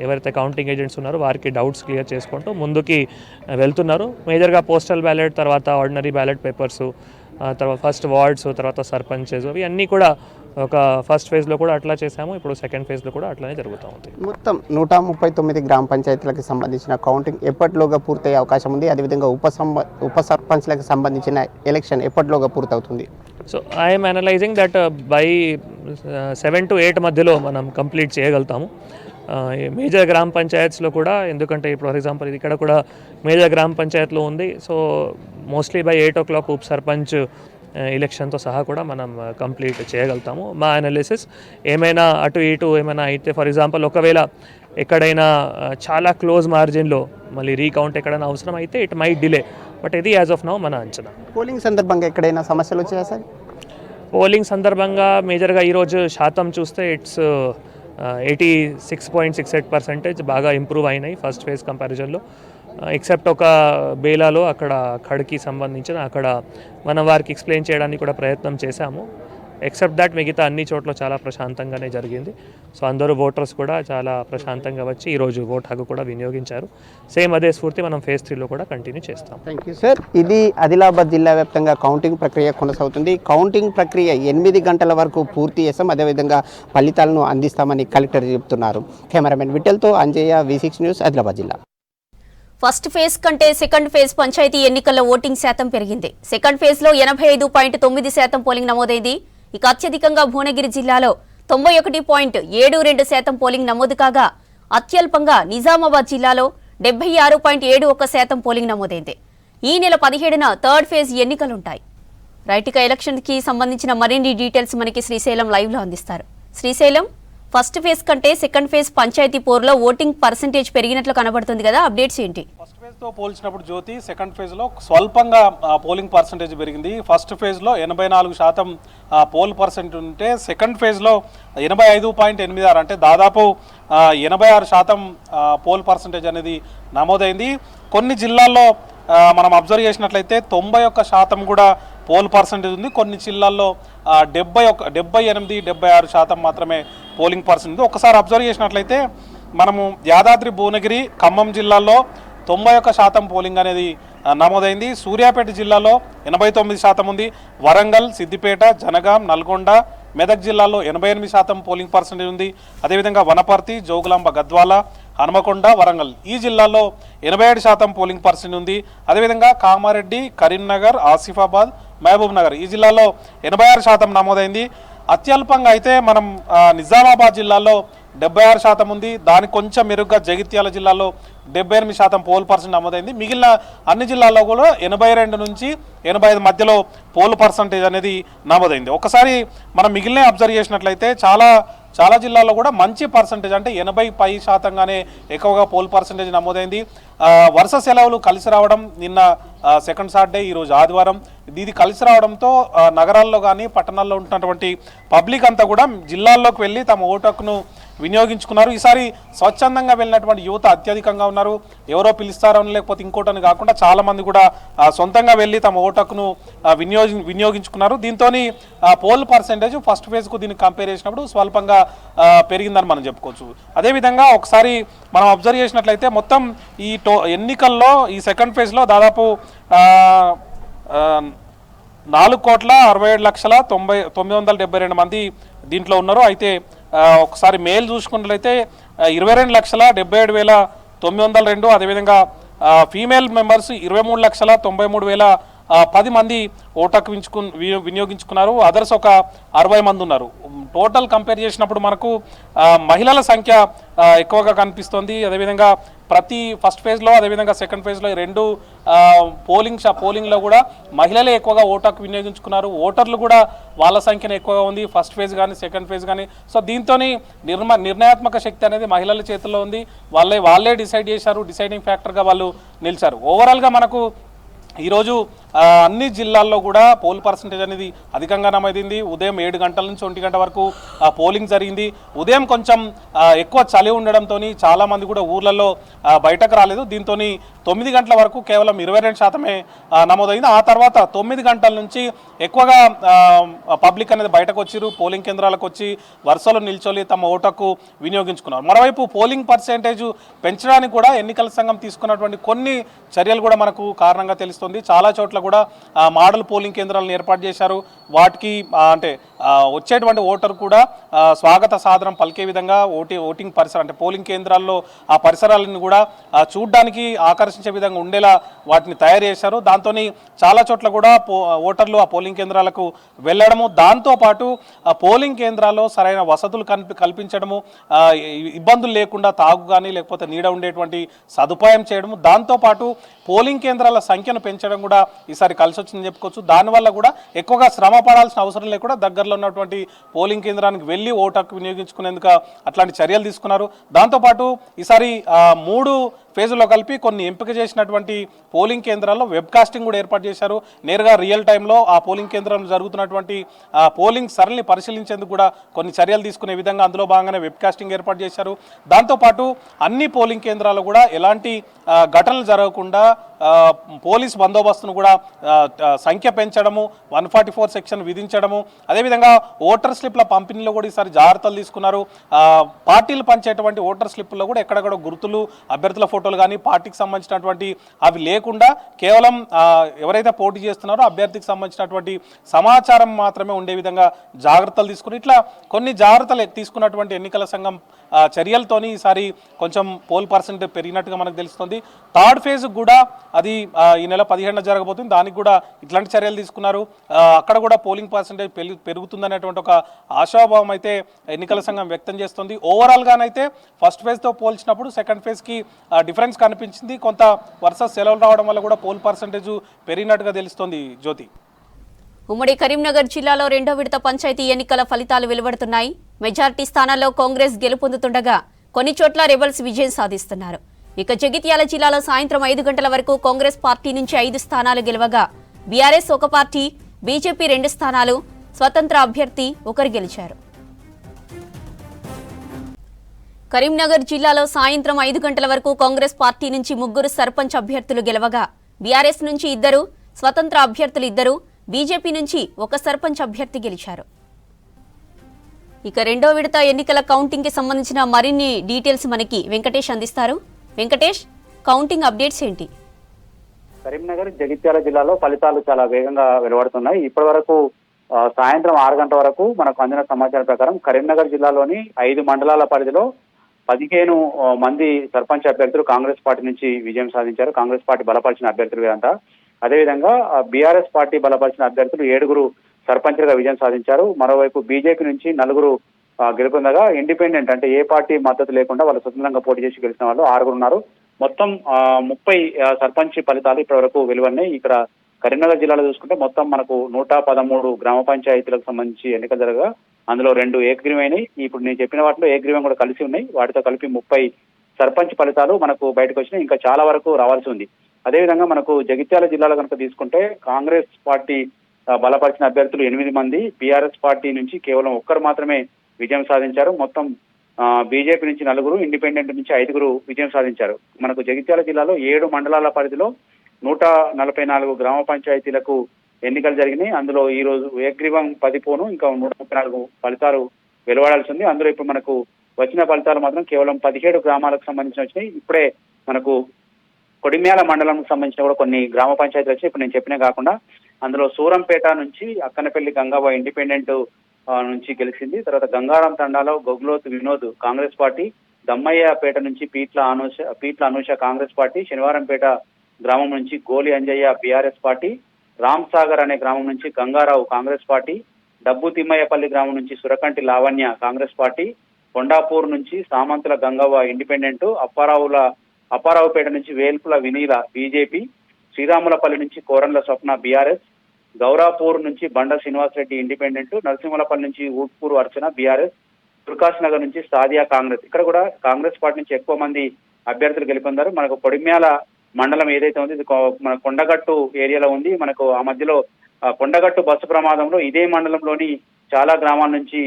ఎవరైతే కౌంటింగ్ ఏజెంట్స్ ఉన్నారో వారికి డౌట్స్ క్లియర్ చేసుకుంటూ ముందుకి వెళ్తున్నారు. మేజర్గా పోస్టల్ బ్యాలెట్ తర్వాత ఆర్డినరీ బ్యాలెట్ పేపర్స్ తర్వాత ఫస్ట్ వార్డ్స్ తర్వాత సర్పంచెస్ అవి అన్నీ కూడా ఒక ఫస్ట్ ఫేజ్లో కూడా అట్లా చేసాము. ఇప్పుడు సెకండ్ ఫేజ్లో కూడా అట్లానే జరుగుతూ ఉంది. మొత్తం 139 గ్రామ పంచాయతీలకు సంబంధించిన కౌంటింగ్ ఎప్పటిలోగా పూర్తయ్యే అవకాశం ఉంది? అదేవిధంగా ఉప సర్పంచ్లకు సంబంధించిన ఎలక్షన్ ఎప్పటిలోగా పూర్తవుతుంది? So I'm analysing that by 7 to 8 మధ్యలో మనం కంప్లీట్ చేయగలుగుతాము. మేజర్ గ్రామ పంచాయత్స్లో కూడా, ఎందుకంటే ఇప్పుడు ఫర్ ఎగ్జాంపుల్ ఇక్కడ కూడా మేజర్ గ్రామ పంచాయత్లో ఉంది. సో మోస్ట్లీ బై 8 o'clock ఉప సర్పంచ్ ఎలక్షన్తో సహా కూడా మనం కంప్లీట్ చేయగలుగుతాము. మా అనాలిసిస్ ఏమైనా అటు ఇటు ఏమైనా అయితే ఫర్ ఎగ్జాంపుల్ ఒకవేళ ఎక్కడైనా చాలా క్లోజ్ మార్జిన్లో మళ్ళీ రీకౌంట్ ఎక్కడైనా అవసరం అయితే ఇట్ మైట్ డిలే, బట్ ఇది యాజ్ ఆఫ్ నౌ మన అంచనా. పోలింగ్ సందర్భంగా ఎక్కడైనా సమస్యలు వచ్చాయా సార్? పోలింగ్ సందర్భంగా మేజర్గా ఈరోజు శాతం చూస్తే ఇట్స్ 86.68% బాగా ఇంప్రూవ్ అయినాయి ఫస్ట్ ఫేజ్ కంపారిజన్లో. ఎక్సెప్ట్ ఒక బేలాలో అక్కడ ఖడ్కి సంబంధించిన అక్కడ మనం వారికి ఎక్స్ప్లెయిన్ చేయడానికి కూడా ప్రయత్నం చేశాము. ఎక్సెప్ట్ దాట్ మిగతా అన్ని చోట్ల చాలా ప్రశాంతంగానే జరిగింది. సో అందరూ ఓటర్స్ కూడా చాలా ప్రశాంతంగా వచ్చి ఈరోజు ఓట్ హక్కు కూడా వినియోగించారు. సేమ్ అదే స్ఫూర్తి మనం ఫేజ్ 3లో కూడా కంటిన్యూ చేస్తాం. Thank you sir. ఇది ఆదిలాబాద్ జిల్లా వ్యాప్తంగా కౌంటింగ్ ప్రక్రియ కొనసాగుతుంది. కౌంటింగ్ ప్రక్రియ 8 గంటల వరకు పూర్తి చేస్తాం, అదేవిధంగా ఫలితాలను అందిస్తామని కలెక్టర్ చెబుతున్నారు. కెమెరామెన్ విఠల్తో అంజయ్య, V6 న్యూస్, ఆదిలాబాద్ జిల్లా. ఫస్ట్ ఫేజ్ కంటే సెకండ్ ఫేజ్ పంచాయతీ ఎన్నికల్లో ఓటింగ్ శాతం పెరిగింది. సెకండ్ ఫేజ్లో 85.9% పోలింగ్ నమోదైంది. ఇక అత్యధికంగా భువనగిరి జిల్లాలో 91.72% పోలింగ్ నమోదు కాగా అత్యల్పంగా నిజామాబాద్ జిల్లాలో 76.71% పోలింగ్ నమోదైంది. ఈ నెల 17న థర్డ్ ఫేజ్ ఎన్నికలుంటాయి. రైట్, ఇక ఎలక్షన్కి సంబంధించిన మరిన్ని డీటెయిల్స్ మనకి శ్రీశైలం లైవ్లో అందిస్తారు. శ్రీశైలం, ఫస్ట్ ఫేజ్ కంటే సెకండ్ ఫేజ్ పంచాయతీ పోరులో ఓటింగ్ పర్సెంటేజ్ పెరిగినట్లు కనబడుతుంది కదా, అప్డేట్స్ ఏంటి? ఫస్ట్ ఫేజ్తో పోల్చినప్పుడు జ్యోతి, సెకండ్ ఫేజ్లో స్వల్పంగా పోలింగ్ పర్సెంటేజ్ పెరిగింది. ఫస్ట్ ఫేజ్లో 84% పోల్ పర్సెంట్ ఉంటే సెకండ్ ఫేజ్లో 85.86 అంటే దాదాపు 86% పోల్ పర్సెంటేజ్ అనేది నమోదైంది. కొన్ని జిల్లాల్లో మనం అబ్జర్వ్ చేసినట్లయితే 91% కూడా పోల్ పర్సెంటేజ్ ఉంది. కొన్ని జిల్లాల్లో 78-76% మాత్రమే పోలింగ్ పర్సెంట్ ఉంది. ఒకసారి అబ్జర్వ్ చేసినట్లయితే మనము యాదాద్రి, భువనగిరి, ఖమ్మం జిల్లాల్లో 91% పోలింగ్ అనేది నమోదైంది. సూర్యాపేట జిల్లాలో 89% ఉంది. వరంగల్, సిద్దిపేట, జనగాం, నల్గొండ, మెదక్ జిల్లాలో 88% పోలింగ్ పర్సెంటేజ్ ఉంది. అదేవిధంగా వనపర్తి, జోగులాంబ, గద్వాల, హనుమకొండ, వరంగల్ ఈ జిల్లాల్లో 87% పోలింగ్ పర్సెంట్ ఉంది. అదేవిధంగా కామారెడ్డి, కరీంనగర్, ఆసిఫాబాద్, మహబూబ్ నగర్ ఈ జిల్లాలో 86% నమోదైంది. అత్యల్పంగా అయితే మనం నిజామాబాద్ జిల్లాలో 76% ఉంది. దానికి కొంచెం మెరుగ్గా జగిత్యాల జిల్లాలో 78% పోల్ పర్సెంట్ నమోదైంది. మిగిలిన అన్ని జిల్లాల్లో కూడా 82 నుంచి 85 మధ్యలో పోల్ పర్సెంటేజ్ అనేది నమోదైంది. ఒకసారి మనం మిగిలిన అబ్జర్వ్ చేసినట్లయితే చాలా జిల్లాల్లో కూడా మంచి పర్సెంటేజ్ అంటే 80% ఎక్కువగా పోల్ పర్సెంటేజ్ నమోదైంది. వరుస సెలవులు కలిసి రావడం, నిన్న సెకండ్ సాటర్డే, ఈరోజు ఆదివారం, ఇది కలిసి రావడంతో నగరాల్లో కానీ పట్టణాల్లో ఉంటున్నటువంటి పబ్లిక్ అంతా కూడా జిల్లాల్లోకి వెళ్ళి తమ ఓటు హక్కును వినియోగించుకున్నారు. ఈసారి స్వచ్ఛందంగా వెళ్ళినటువంటి యువత అత్యధికంగా ఉన్నారు. ఎవరో పిలుస్తారని లేకపోతే ఇంకోటని కాకుండా చాలామంది కూడా సొంతంగా వెళ్ళి తమ ఓటు హక్కును వినియోగించుకున్నారు. దీంతో పోల్ పర్సెంటేజ్ ఫస్ట్ ఫేజ్కు దీన్ని కంపేర్ చేసినప్పుడు స్వల్పంగా పెరిగిందని మనం చెప్పుకోవచ్చు. అదేవిధంగా ఒకసారి మనం అబ్జర్వ్ చేసినట్లయితే మొత్తం ఈ ఎన్నికల్లో ఈ సెకండ్ ఫేజ్లో దాదాపు 4,67,972 మంది దీంట్లో ఉన్నారు. అయితే ఒకసారి మేల్ చూసుకున్నట్లయితే 22,77,902, అదేవిధంగా ఫీమేల్ మెంబర్స్ 23,93,10 మంది ఓటకు వినియోగించుకున్నారు. అదర్స్ ఒక 60 మంది ఉన్నారు. టోటల్ కంపేర్ చేసినప్పుడు మనకు మహిళల సంఖ్య ఎక్కువగా కనిపిస్తుంది. అదేవిధంగా ప్రతి ఫస్ట్ ఫేజ్లో అదేవిధంగా సెకండ్ ఫేజ్లో రెండు పోలింగ్లో కూడా మహిళలే ఎక్కువగా ఓటకు వినియోగించుకున్నారు. ఓటర్లు కూడా వాళ్ళ సంఖ్యను ఎక్కువగా ఉంది ఫస్ట్ ఫేజ్ కానీ సెకండ్ ఫేజ్ కానీ. సో దీంతో నిర్ణయాత్మక శక్తి అనేది మహిళల చేతుల్లో ఉంది. వాళ్ళే డిసైడ్ చేశారు, డిసైడింగ్ ఫ్యాక్టర్గా వాళ్ళు నిలిచారు. ఓవరాల్గా మనకు ఈరోజు అన్ని జిల్లాల్లో కూడా పోల్ పర్సంటేజ్ అనేది అధికంగా నమోదైంది. ఉదయం 7 గంటల నుంచి 1 గంట వరకు పోలింగ్ జరిగింది. ఉదయం కొంచెం ఎక్కువ చలి ఉండడంతో చాలామంది కూడా ఊర్లలో బయటకు రాలేదు. దీంతో 9 గంటల వరకు కేవలం 22% నమోదైంది. ఆ తర్వాత 9 గంటల నుంచి ఎక్కువగా పబ్లిక్ అనేది బయటకు వచ్చిరు, పోలింగ్ కేంద్రాలకు వచ్చి వరుసలో నిల్చొని తమ ఓటుకు వినియోగించుకున్నారు. మరోవైపు పోలింగ్ పర్సెంటేజ్ పెంచడానికి కూడా ఎన్నికల సంఘం తీసుకున్నటువంటి కొన్ని చర్యలు కూడా మనకు కారణంగా తెలుస్తుంది. చాలా చోట్ల కూడా మోడల్ పోలింగ్ కేంద్రాలను ఏర్పాటు చేశారు. వాటికి అంటే వచ్చేటువంటి ఓటర్ కూడా స్వాగత సాదరం పలికే విధంగా ఓటింగ్ పరిసరం అంటే పోలింగ్ కేంద్రాల్లో ఆ పరిసరాలను కూడా చూడడానికి ఆకర్షించే విధంగా ఉండేలా వాటిని తయారు చేశారు. దాంతో చాలా చోట్ల కూడా ఓటర్లు ఆ పోలింగ్ కేంద్రాలకు వెళ్ళడము, దాంతోపాటు ఆ పోలింగ్ కేంద్రాల్లో సరైన వసతులు కల్పించడము, ఇబ్బందులు లేకుండా తాగు కానీ లేకపోతే నీడ ఉండేటువంటి సదుపాయం చేయడము, దాంతోపాటు పోలింగ్ కేంద్రాల సంఖ్యను పెంచడం కూడా ఈసారి కలిసి వచ్చిందని చెప్పుకోవచ్చు. దానివల్ల కూడా ఎక్కువగా శ్రమ పడాల్సిన అవసరం లేకుండా దగ్గరలో ఉన్నటువంటి పోలింగ్ కేంద్రానికి వెళ్ళి ఓటు హక్కు వినియోగించుకునేందుకు అట్లాంటి చర్యలు తీసుకున్నారు. దాంతోపాటు ఈసారి 3 ఫేజుల్లో కలిపి కొన్ని ఎంపిక చేసినటువంటి పోలింగ్ కేంద్రాల్లో వెబ్కాస్టింగ్ కూడా ఏర్పాటు చేశారు. నేరుగా రియల్ టైంలో ఆ పోలింగ్ కేంద్రంలో జరుగుతున్నటువంటి పోలింగ్ సరళిని పరిశీలించేందుకు కూడా కొన్ని చర్యలు తీసుకునే విధంగా అందులో భాగంగానే వెబ్కాస్టింగ్ ఏర్పాటు చేశారు. దాంతోపాటు అన్ని పోలింగ్ కేంద్రాల్లో కూడా ఎలాంటి ఘటనలు జరగకుండా పోలీస్ బందోబస్తును కూడా సంఖ్య పెంచడము, 144 సెక్షన్ విధించడము, అదేవిధంగా ఓటర్ స్లిప్ల పంపిణీలో కూడా ఈసారి జాగ్రత్తలు తీసుకున్నారు. పార్టీలు పంచేటువంటి ఓటర్ స్లిప్లో కూడా ఎక్కడెక్కడ గుర్తులు, అభ్యర్థుల ఫోటోలు కానీ పార్టీకి సంబంధించినటువంటి అవి లేకుండా కేవలం ఎవరైతే పోటీ చేస్తున్నారో అభ్యర్థికి సంబంధించినటువంటి సమాచారం మాత్రమే ఉండే విధంగా జాగ్రత్తలు తీసుకుని ఇట్లా కొన్ని జాగ్రత్తలు తీసుకున్నటువంటి ఎన్నికల సంఘం చర్యలతోని ఈసారి కొంచెం పోల్ పర్సెంటేజ్ పెరిగినట్టుగా మనకు తెలుస్తుంది. థర్డ్ ఫేజ్ కూడా అది ఈ నెల 17న జరగబోతుంది. దానికి కూడా ఇట్లాంటి చర్యలు తీసుకున్నారు. అక్కడ కూడా పోలింగ్ పర్సెంటేజ్ పెరుగుతుందనేటువంటి ఒక ఆశాభావం అయితే ఎన్నికల సంఘం వ్యక్తం చేస్తుంది. ఓవరాల్గానైతే ఫస్ట్ ఫేజ్తో పోల్చినప్పుడు సెకండ్ ఫేజ్కి డిఫరెన్స్ కనిపించింది. కొంత వరుస సెలవులు రావడం వల్ల కూడా పోల్ పర్సెంటేజ్ పెరిగినట్టుగా తెలుస్తోంది. జ్యోతి, ఉమ్మడి కరీంనగర్ జిల్లాలో 2వ విడత పంచాయతీ ఎన్నికల ఫలితాలు వెలువడుతున్నాయి. మెజారిటీ స్థానాల్లో కాంగ్రెస్ గెలుపొందుతుండగా కొన్ని చోట్ల రెబల్స్ విజయం సాధిస్తున్నారు. ఇక జగిత్యాల జిల్లాలో సాయంత్రం 5 గంటల వరకు కాంగ్రెస్ పార్టీ నుంచి 5 స్థానాలు గెలవగా బీఆర్ఎస్ 1 పార్టీ, బీజేపీ 2 స్థానాలు, స్వతంత్ర అభ్యర్థి 1 గెలిచారు. కరీంనగర్ జిల్లాలో సాయంత్రం 5 గంటల వరకు కాంగ్రెస్ పార్టీ నుంచి 3 సర్పంచ్ అభ్యర్థులు గెలవగా బీఆర్ఎస్ నుంచి 2, స్వతంత్ర అభ్యర్థులు 2, బీజేపీ నుంచి 1 సర్పంచ్ అభ్యర్థి గెలిచారు. ఇక 2వ విడత ఎన్నికల కౌంటింగ్ కి సంబంధించిన మరిన్ని డీటెయిల్స్ మనకి వెంకటేష్ అందిస్తారు. వెంకటేష్, కౌంటింగ్ అప్డేట్స్ ఏంటి? కరీంనగర్, జగిత్యాల జిల్లాలో ఫలితాలు చాలా వేగంగా వెలువడుతున్నాయి. ఇప్పటి వరకు సాయంత్రం 6 గంటల వరకు మనకు అందిన సమాచారం ప్రకారం కరీంనగర్ జిల్లాలోని 5 మండలాల పరిధిలో 15 మంది సర్పంచ్ అభ్యర్థులు కాంగ్రెస్ పార్టీ నుంచి విజయం సాధించారు. కాంగ్రెస్ పార్టీ బలపరిచిన అభ్యర్థులు వీరంతా. అదేవిధంగా బీఆర్ఎస్ పార్టీ బలపరిచిన అభ్యర్థులు 7 సర్పంచ్లుగా విజయం సాధించారు. మరోవైపు బీజేపీ నుంచి 4 గెలుపొందగా ఇండిపెండెంట్ అంటే ఏ పార్టీ మద్దతు లేకుండా వాళ్ళు స్వతంత్రంగా పోటీ చేసి గెలిచిన వాళ్ళు 6 ఉన్నారు. మొత్తం 30 సర్పంచ్ ఫలితాలు ఇప్పటి వరకు వెలువడినాయి. ఇక్కడ కరీంనగర్ జిల్లాలో చూసుకుంటే మొత్తం మనకు 113 గ్రామ పంచాయతీలకు సంబంధించి ఎన్నికలు జరగగా అందులో 2 ఏకగ్రీవమైనాయి. ఇప్పుడు నేను చెప్పిన వాటిలో ఏకగ్రీవం కూడా కలిసి ఉన్నాయి. వాటితో కలిపి 30 సర్పంచ్ ఫలితాలు మనకు బయటకు వచ్చినాయి. ఇంకా చాలా వరకు రావాల్సి ఉంది. అదేవిధంగా మనకు జగిత్యాల జిల్లాలో కనుక తీసుకుంటే కాంగ్రెస్ పార్టీ బలపరిచిన అభ్యర్థులు 8 మంది, బీఆర్ఎస్ పార్టీ నుంచి కేవలం 1 మాత్రమే విజయం సాధించారు. మొత్తం బీజేపీ నుంచి 4, ఇండిపెండెంట్ నుంచి 5 విజయం సాధించారు. మనకు జగిత్యాల జిల్లాలో 7 మండలాల పరిధిలో 144 గ్రామ పంచాయతీలకు ఎన్నికలు జరిగినాయి. అందులో ఈ రోజు ఏగ్రీవం 10 పోను ఇంకా 134 ఫలితాలు వెలువడాల్సి ఉంది. అందులో ఇప్పుడు మనకు వచ్చిన ఫలితాలు మాత్రం కేవలం 17 గ్రామాలకు సంబంధించి వచ్చినాయి. ఇప్పుడే మనకు కొడిమ్యాల మండలంకు సంబంధించిన కూడా కొన్ని గ్రామ పంచాయతీలు వచ్చి ఇప్పుడు నేను చెప్పినా కాకుండా అందులో సూరంపేట నుంచి అక్కనపల్లి గంగాబాయ్ ఇండిపెండెంట్ నుంచి గెలిచింది. తర్వాత గంగారాం తండాలో గొగ్లోత్ వినోద్ కాంగ్రెస్ పార్టీ, దమ్మయ్యపేట నుంచి పీట్ల అనూష కాంగ్రెస్ పార్టీ, శనివారంపేట గ్రామం నుంచి గోలి అంజయ్య బీఆర్ఎస్ పార్టీ, రామ్ సాగర్ అనే గ్రామం నుంచి గంగారావు కాంగ్రెస్ పార్టీ, డబ్బు తిమ్మయ్యపల్లి గ్రామం నుంచి సురకంటి లావణ్య కాంగ్రెస్ పార్టీ, కొండాపూర్ నుంచి సామంతుల గంగవ్వ ఇండిపెండెంట్, అప్పారావుపేట నుంచి వేల్పుల వినీల బీజేపీ, శ్రీరాములపల్లి నుంచి కోరంల స్వప్న బీఆర్ఎస్, గౌరాపూర్ నుంచి బండ శ్రీనివాసరెడ్డి ఇండిపెండెంట్, నరసింహలపల్లి నుంచి ఊట్పూర్ అర్చన బీఆర్ఎస్, దుర్కాశ్ నగర్ నుంచి సాదియా కాంగ్రెస్. ఇక్కడ కూడా కాంగ్రెస్ పార్టీ నుంచి ఎక్కువ మంది అభ్యర్థులు గెలుపొందారు. మనకు కొడిమ్యాల మండలం ఏదైతే ఉంది ఇది మన కొండగట్టు ఏరియాలో ఉంది. మనకు ఆ మధ్యలో కొండగట్టు బస్సు ప్రమాదంలో ఇదే మండలంలోని చాలా గ్రామాల నుంచి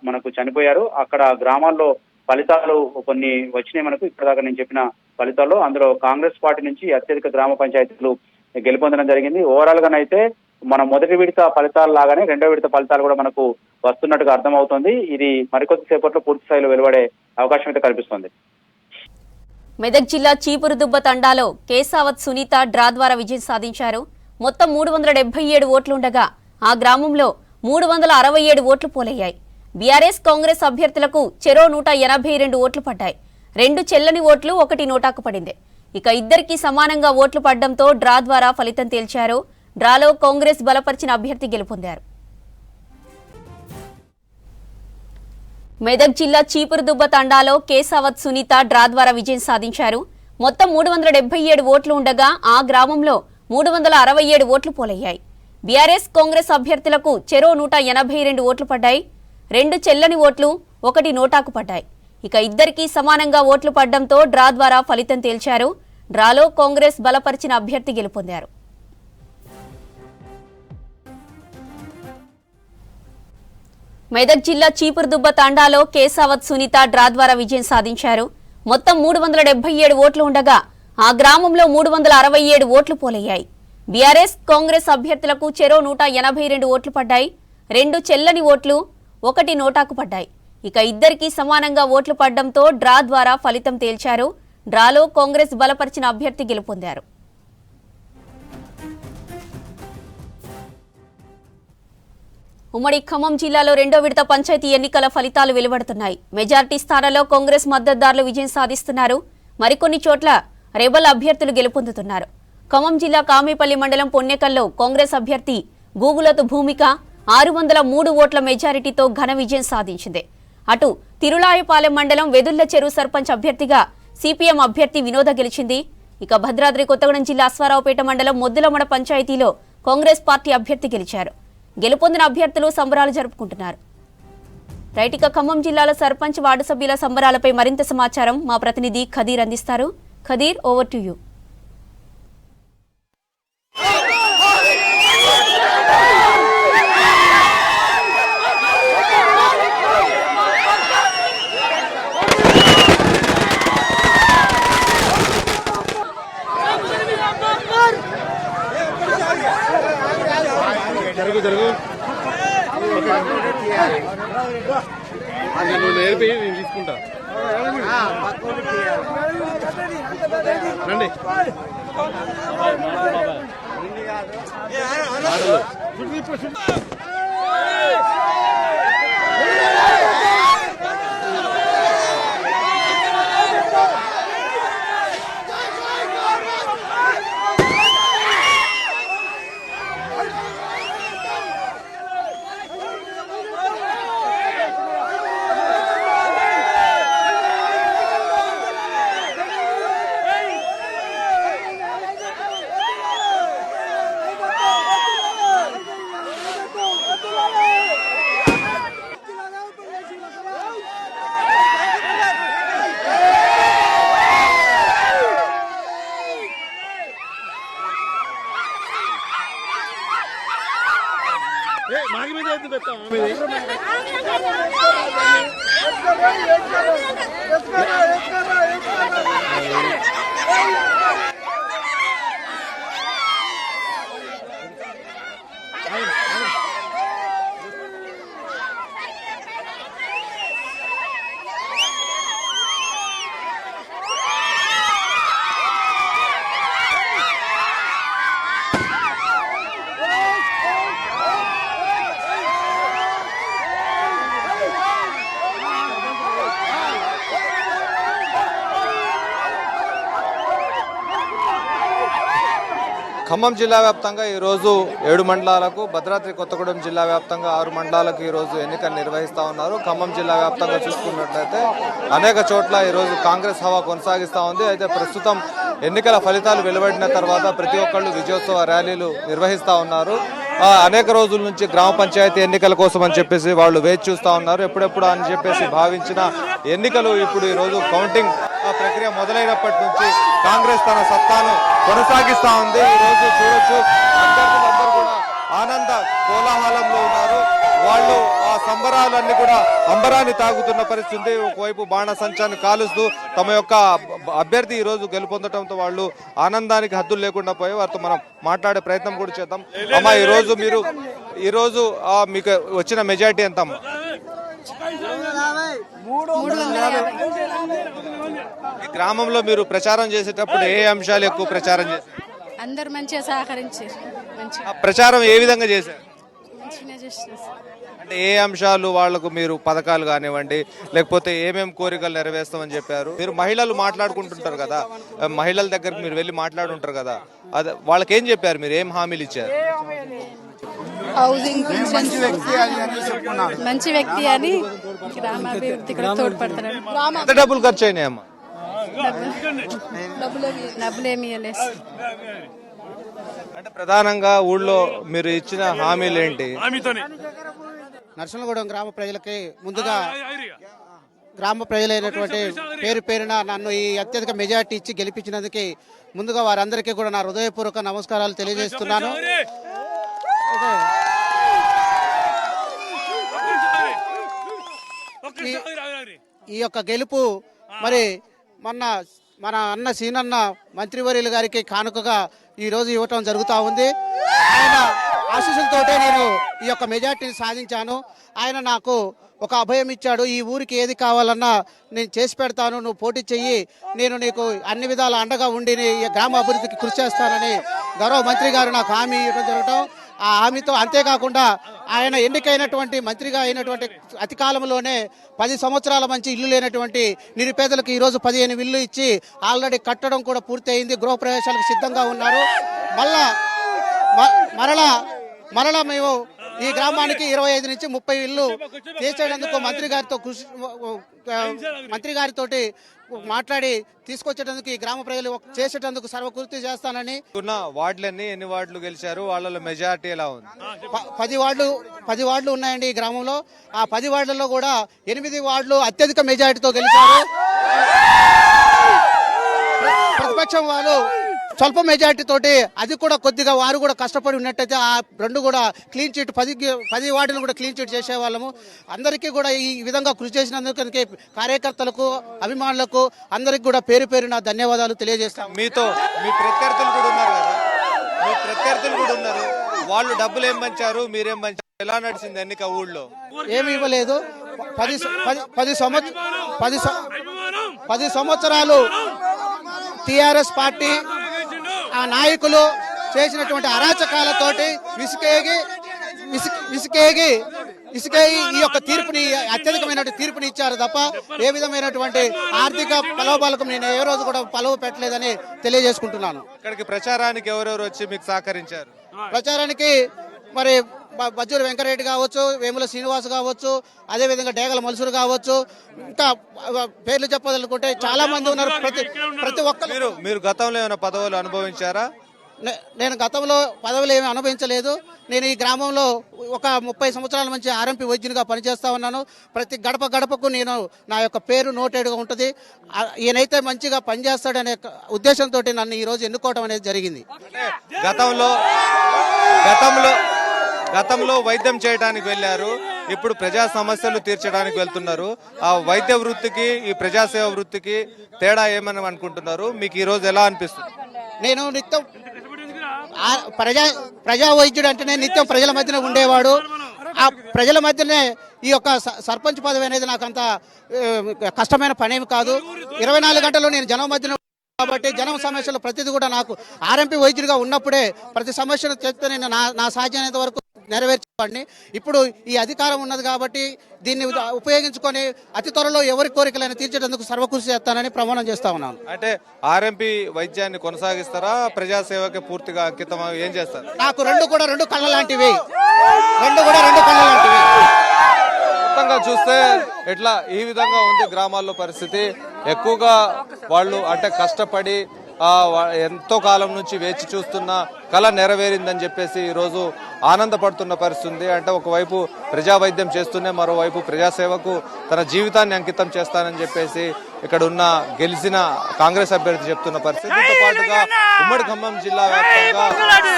మనకు చనిపోయారు. అక్కడ గ్రామాల్లో ఫలితాలు కొన్ని వచ్చినాయి మనకు ఇప్పటిదాకా నేను చెప్పిన ఫలితాల్లో. అందులో కాంగ్రెస్ పార్టీ నుంచి అత్యధిక గ్రామ పంచాయతీలు గెలుపొందడం జరిగింది. ఓవరాల్ గానైతే మన మొదటి విడత ఫలితాలు లాగానే రెండో విడత ఫలితాలు కూడా మనకు వస్తున్నట్టుగా అర్థమవుతోంది. ఇది మరికొద్ది సేపట్లో పూర్తి స్థాయిలో వెలువడే అవకాశం అయితే కనిపిస్తోంది. మెదక్ జిల్లా చీపురుదుబ్బ తండాలో కేసావత్ సునీత డ్రా ద్వారా విజయం సాధించారు. మొత్తం 377 ఓట్లుండగా ఆ గ్రామంలో 367 ఓట్లు పోలయ్యాయి. బీఆర్ఎస్ కాంగ్రెస్ అభ్యర్థులకు చెరో 182 ఓట్లు పడ్డాయి. 2 చెల్లని ఓట్లు 1 నోటాకు పడింది. ఇక ఇద్దరికీ సమానంగా ఓట్లు పడడంతో డ్రా ద్వారా ఫలితం తేల్చారు. డ్రాలో కాంగ్రెస్ బలపరిచిన అభ్యర్థి గెలుపొందారు. మెదక్ జిల్లా చీపురుదుబ్బ తండాలో కేసావత్ సునీత డ్రా ద్వారా విజయం సాధించారు. మొత్తం 377 ఓట్లు ఉండగా ఆ గ్రామంలో 367 ఓట్లు పోలయ్యాయి. బీఆర్ఎస్ కాంగ్రెస్ అభ్యర్థులకు చెరో 182 ఓట్లు పడ్డాయి. 2 చెల్లని ఓట్లు 1 నోటాకు పడ్డాయి. ఇక ఇద్దరికీ సమానంగా ఓట్లు పడ్డంతో డ్రా ద్వారా ఫలితం తేల్చారు. డ్రాలో కాంగ్రెస్ బలపరిచిన అభ్యర్థి గెలుపొందారు. మెదక్ జిల్లా చీపురుదుబ్బ తండాలో కేసావత్ సునీత డ్రా ద్వారా విజయం సాధించారు. మొత్తం 377 ఓట్లు ఉండగా ఆ గ్రామంలో 367 ఓట్లు పోలయ్యాయి. బీఆర్ఎస్ కాంగ్రెస్ అభ్యర్థులకు చెరో 182 ఓట్లు పడ్డాయి. 2 చెల్లని ఓట్లు 1 నోటాకు పడ్డాయి. ఇక ఇద్దరికీ సమానంగా ఓట్లు పడ్డంతో డ్రా ద్వారా ఫలితం తేల్చారు. డ్రాలో కాంగ్రెస్ బలపరిచిన అభ్యర్థి గెలుపొందారు. ఉమ్మడి ఖమ్మం జిల్లాలో రెండో విడత పంచాయతీ ఎన్నికల ఫలితాలు వెలువడుతున్నాయి. మెజార్టీ స్థానాల్లో కాంగ్రెస్ మద్దతుదారులు విజయం సాధిస్తున్నారు. మరికొన్ని చోట్ల రెబల్ అభ్యర్థులు గెలుపొందుతున్నారు. ఖమ్మం జిల్లా కామేపల్లి మండలం పొన్నెకల్లో కాంగ్రెస్ అభ్యర్థి గూగులతు భూమిక 603 ఓట్ల మెజారిటీతో ఘన విజయం సాధించింది. అటు తిరులాయపాలెం మండలం వెదుళ్ల చెరువు సర్పంచ్ అభ్యర్థిగా సిపిఎం అభ్యర్థి వినోద గెలిచింది. ఇక భద్రాద్రి కొత్తగూడెం జిల్లా అశ్వారావుపేట మండలం మొద్దులమడ పంచాయతీలో కాంగ్రెస్ పార్టీ అభ్యర్థి గెలిచారు. గెలుపొందిన అభ్యర్థులు సంబరాలు జరుపుకుంటున్నారు. రైటిక ఖమ్మం జిల్లాలో సర్పంచ్ వార్డు సభ్యుల సంబరాలపై మరింత సమాచారం మా ప్రతినిధి ఖదీర్ అందిస్తారు. Khadeer, over to you. నేర్పి నేను తీసుకుంటా రండి. మాకి మీద పెడతాం. ఖమ్మం జిల్లా వ్యాప్తంగా ఈరోజు 7 మండలాలకు, భద్రాద్రి కొత్తగూడెం జిల్లా వ్యాప్తంగా 6 మండలాలకు ఈరోజు ఎన్నికలు నిర్వహిస్తూ ఉన్నారు. ఖమ్మం జిల్లా వ్యాప్తంగా చూసుకున్నట్లయితే అనేక చోట్ల ఈరోజు కాంగ్రెస్ హవా కొనసాగిస్తూ ఉంది. అయితే ప్రస్తుతం ఎన్నికల ఫలితాలు వెలువడిన తర్వాత ప్రతి ఒక్కళ్ళు విజయోత్సవ ర్యాలీలు నిర్వహిస్తూ ఉన్నారు. అనేక రోజుల నుంచి గ్రామ పంచాయతీ ఎన్నికల కోసం అని చెప్పేసి వాళ్ళు వేచి చూస్తూ ఉన్నారు. ఎప్పుడెప్పుడు అని చెప్పేసి భావించిన ఎన్నికలు ఇప్పుడు ఈరోజు కౌంటింగ్ ప్రక్రియ మొదలైనప్పటి నుంచి కాంగ్రెస్ తన సత్తాను కొనసాగిస్తూ ఉంది. ఈరోజు చూడొచ్చు, అభ్యర్థులందరూ కూడా ఆనంద కోలాహలంలో ఉన్నారు. వాళ్ళు ఆ సంబరాలన్నీ కూడా అంబరాన్ని తాగుతున్న పరిస్థితి. ఒకవైపు బాణసంచాన్ని కాలుస్తూ తమ యొక్క అభ్యర్థి ఈ రోజు గెలుపొందడంతో వాళ్ళు ఆనందానికి హద్దులు లేకుండా పోయి వారితో మనం మాట్లాడే ప్రయత్నం కూడా చేద్దాం. అమ్మా, ఈరోజు మీకు వచ్చిన మెజారిటీ ఎంత అమ్మా? ఈ గ్రామంలో మీరు ప్రచారం చేసేటప్పుడు ఏ అంశాలు ఎక్కువ ప్రచారం చేశారు? అందరు మంచిగా సహకరించారు. ప్రచారం ఏ విధంగా చేశారు? మంచిగా చేస్తారు. అంటే ఏ అంశాలు వాళ్లకు మీరు పథకాలు కానివ్వండి, లేకపోతే ఏమేమి కోరికలు నెరవేర్స్తామని చెప్పారు? మీరు మహిళలు మాట్లాడుకుంటుంటారు కదా, మహిళల దగ్గరకు మీరు వెళ్ళి మాట్లాడుంటారు కదా, అదే వాళ్ళకి ఏం చెప్పారు? మీరు ఏం హామీలు ఇచ్చారు? హౌసింగ్, మంచి వ్యక్తి అని గ్రామాభివృద్ధి కూడా తోడ్పడతారు. ఎంత డబ్బులు ఖర్చు అయినాయమ్మా? డబ్బులేమి ఇవ్వలేదు. అంటే ప్రధానంగా ఊళ్ళో మీరు ఇచ్చిన హామీలు ఏంటి? నర్సనగూడెం గ్రామ ప్రజలకి ముందుగా గ్రామ ప్రజలైనటువంటి పేరున నన్ను ఈ అత్యధిక మెజార్టీ ఇచ్చి గెలిపించినందుకు ముందుగా వారందరికీ కూడా నా హృదయపూర్వక నమస్కారాలు తెలియజేస్తున్నాను. ఈ యొక్క గెలుపు మరి మన అన్న సీనన్న మంత్రివర్యులు గారికి కానుకగా ఈ రోజు ఇవ్వటం జరుగుతూ ఉంది. ఆయన ఆశీస్సులతోటే నేను ఈ యొక్క మెజార్టీని సాధించాను. ఆయన నాకు ఒక అభయం ఇచ్చాడు. ఈ ఊరికి ఏది కావాలన్నా నేను చేసి పెడతాను, నువ్వు పోటీ చెయ్యి, నేను నీకు అన్ని విధాల అండగా ఉండి ఈ గ్రామ అభివృద్ధికి కృషి చేస్తానని గౌరవ మంత్రి గారు నాకు హామీ ఇవ్వడం జరగటం. ఆ హామీతో అంతేకాకుండా ఆయన ఎన్నికైనటువంటి మంత్రిగా అయినటువంటి అతి కాలంలోనే 10 సంవత్సరాల మంచి ఇల్లు లేనటువంటి నిరుపేదలకు ఈరోజు 15 ఇల్లు ఇచ్చి ఆల్రెడీ కట్టడం కూడా పూర్తయింది. గృహప్రవేశాలకు సిద్ధంగా ఉన్నారు. మరలా మేము ఈ గ్రామానికి 25 నుంచి 30 ఇల్లు తీసేందుకు మంత్రి గారితో మాట్లాడి తీసుకొచ్చేటందుకు ఈ గ్రామ ప్రజలు చేసేటందుకు సర్వకృతి చేస్తానని. వార్డులన్నీ ఎన్ని వార్డులు గెలిచారు? వాళ్ళలో మెజారిటీ ఎలా ఉంది? 10 వార్డులు ఉన్నాయండి ఈ గ్రామంలో. ఆ 10 వార్డులలో కూడా 8 వార్డులు అత్యధిక మెజారిటీతో గెలిచారు. ప్రతిపక్షం వాళ్ళు స్వల్ప మెజార్టీ తోటి, అది కూడా కొద్దిగా వారు కూడా కష్టపడి ఉన్నట్టయితే ఆ 2 కూడా క్లీన్ చిట్ 10 వార్డులు కూడా క్లీన్ చిట్ చేసేవాళ్ళము. అందరికీ కూడా ఈ విధంగా కృషి చేసినందుకు కార్యకర్తలకు, అభిమానులకు అందరికి కూడా పేరున ధన్యవాదాలు తెలియజేస్తాం. మీతో మీ ప్రత్యర్థులు కూడా ఉన్నారు కదా, మీ ప్రత్యర్థులు కూడా ఉన్నారు, వాళ్ళు డబ్బులు ఏం పంచారు, మీరేం పంచారు? ఎలా నడిచింది ఎన్నిక? ఊళ్ళో ఏమి ఇవ్వలేదు. 10 సంవత్సరాలు టిఆర్ఎస్ పార్టీ ఆ నాయకులు చేసినటువంటి అరాచకాలతోటి విసికేగి ఈ యొక్క తీర్పుని, అత్యధికమైనటువంటి తీర్పుని ఇచ్చారు తప్ప ఏ విధమైనటువంటి ఆర్థిక ప్రలోభాలకు నేను ఏ రోజు కూడా పలువు పెట్టలేదని తెలియజేసుకుంటున్నాను. ఇక్కడికి ప్రచారానికి ఎవరెవరు వచ్చి మీకు సహకరించారు? ప్రచారానికి మరి బజ్జూరు వెంకరెడ్డి కావచ్చు, వేముల శ్రీనివాస్ కావచ్చు, అదేవిధంగా డేగల మల్సూరు కావచ్చు, ఇంకా పేర్లు చెప్పదలుకుంటే చాలా మంది ఉన్నారు. ప్రతి ఒక్కరు. మీరు గతంలో ఏమైనా పదవులు అనుభవించారా? నేను గతంలో పదవులు ఏమీ అనుభవించలేదు. నేను ఈ గ్రామంలో ఒక 30 సంవత్సరాల నుంచి ఆర్ఎంపీ వైద్యునిగా పనిచేస్తా ఉన్నాను. ప్రతి గడపకు నేను నా యొక్క పేరు నోటెడ్గా ఉంటుంది. ఈయనైతే మంచిగా పనిచేస్తాడనే ఉద్దేశంతో నన్ను ఈ రోజు ఎన్నుకోవడం అనేది జరిగింది. గతంలో వైద్యం చేయడానికి వెళ్ళారు, ఇప్పుడు ప్రజా సమస్యలు తీర్చడానికి వెళ్తున్నారు. ఆ వైద్య వృత్తికి ఈ ప్రజాసేవ వృత్తికి తేడా ఏమని అనుకుంటున్నారు? మీకు ఈ రోజు ఎలా అనిపిస్తుంది? నేను నిత్యం ప్రజా వైద్యుడు అంటేనే నిత్యం ప్రజల మధ్యన ఉండేవాడు. ఆ ప్రజల మధ్యనే ఈ యొక్క సర్పంచ్ పదవి అనేది నాకు అంత కష్టమైన పనేమి కాదు. 24 గంటలు నేను జనం మధ్యన కాబట్టి జనం సమస్యలు ప్రతిదీ కూడా నాకు ఆర్ఎంపీ వైద్యుడిగా ఉన్నప్పుడే ప్రతి సమస్యను చెప్తే నేను నా సాధ్యమైనంత వరకు నెరవేర్చేవాడిని. ఇప్పుడు ఈ అధికారం ఉన్నది కాబట్టి దీన్ని ఉపయోగించుకొని అతి త్వరలో ఎవరి కోరికలను తీర్చేందుకు సర్వకృషి చేస్తానని ప్రమాణం చేస్తా ఉన్నాను. అంటే ఆర్ఎంపీ వైద్యాన్ని కొనసాగిస్తారా, ప్రజాసేవకి పూర్తిగా అంకితం ఏం చేస్తారు? నాకు రెండు కళ్ళ లాంటివి. మొత్తంగా చూస్తే ఎట్లా ఈ విధంగా ఉంది గ్రామాల్లో పరిస్థితి. ఎక్కువగా వాళ్ళు అంటే కష్టపడి ఎంతో కాలం నుంచి వేచి చూస్తున్న కళ నెరవేరిందని చెప్పేసి ఈరోజు ఆనందపడుతున్న పరిస్థితి ఉంది. అంటే ఒకవైపు ప్రజా వైద్యం చేస్తూనే మరోవైపు ప్రజాసేవకు తన జీవితాన్ని అంకితం చేస్తానని చెప్పేసి ఇక్కడ ఉన్న గెలిచిన కాంగ్రెస్ అభ్యర్థి చెప్తున్న పరిస్థితి. దీంతో పాటుగా ఉమ్మడి ఖమ్మం జిల్లా వ్యాప్తంగా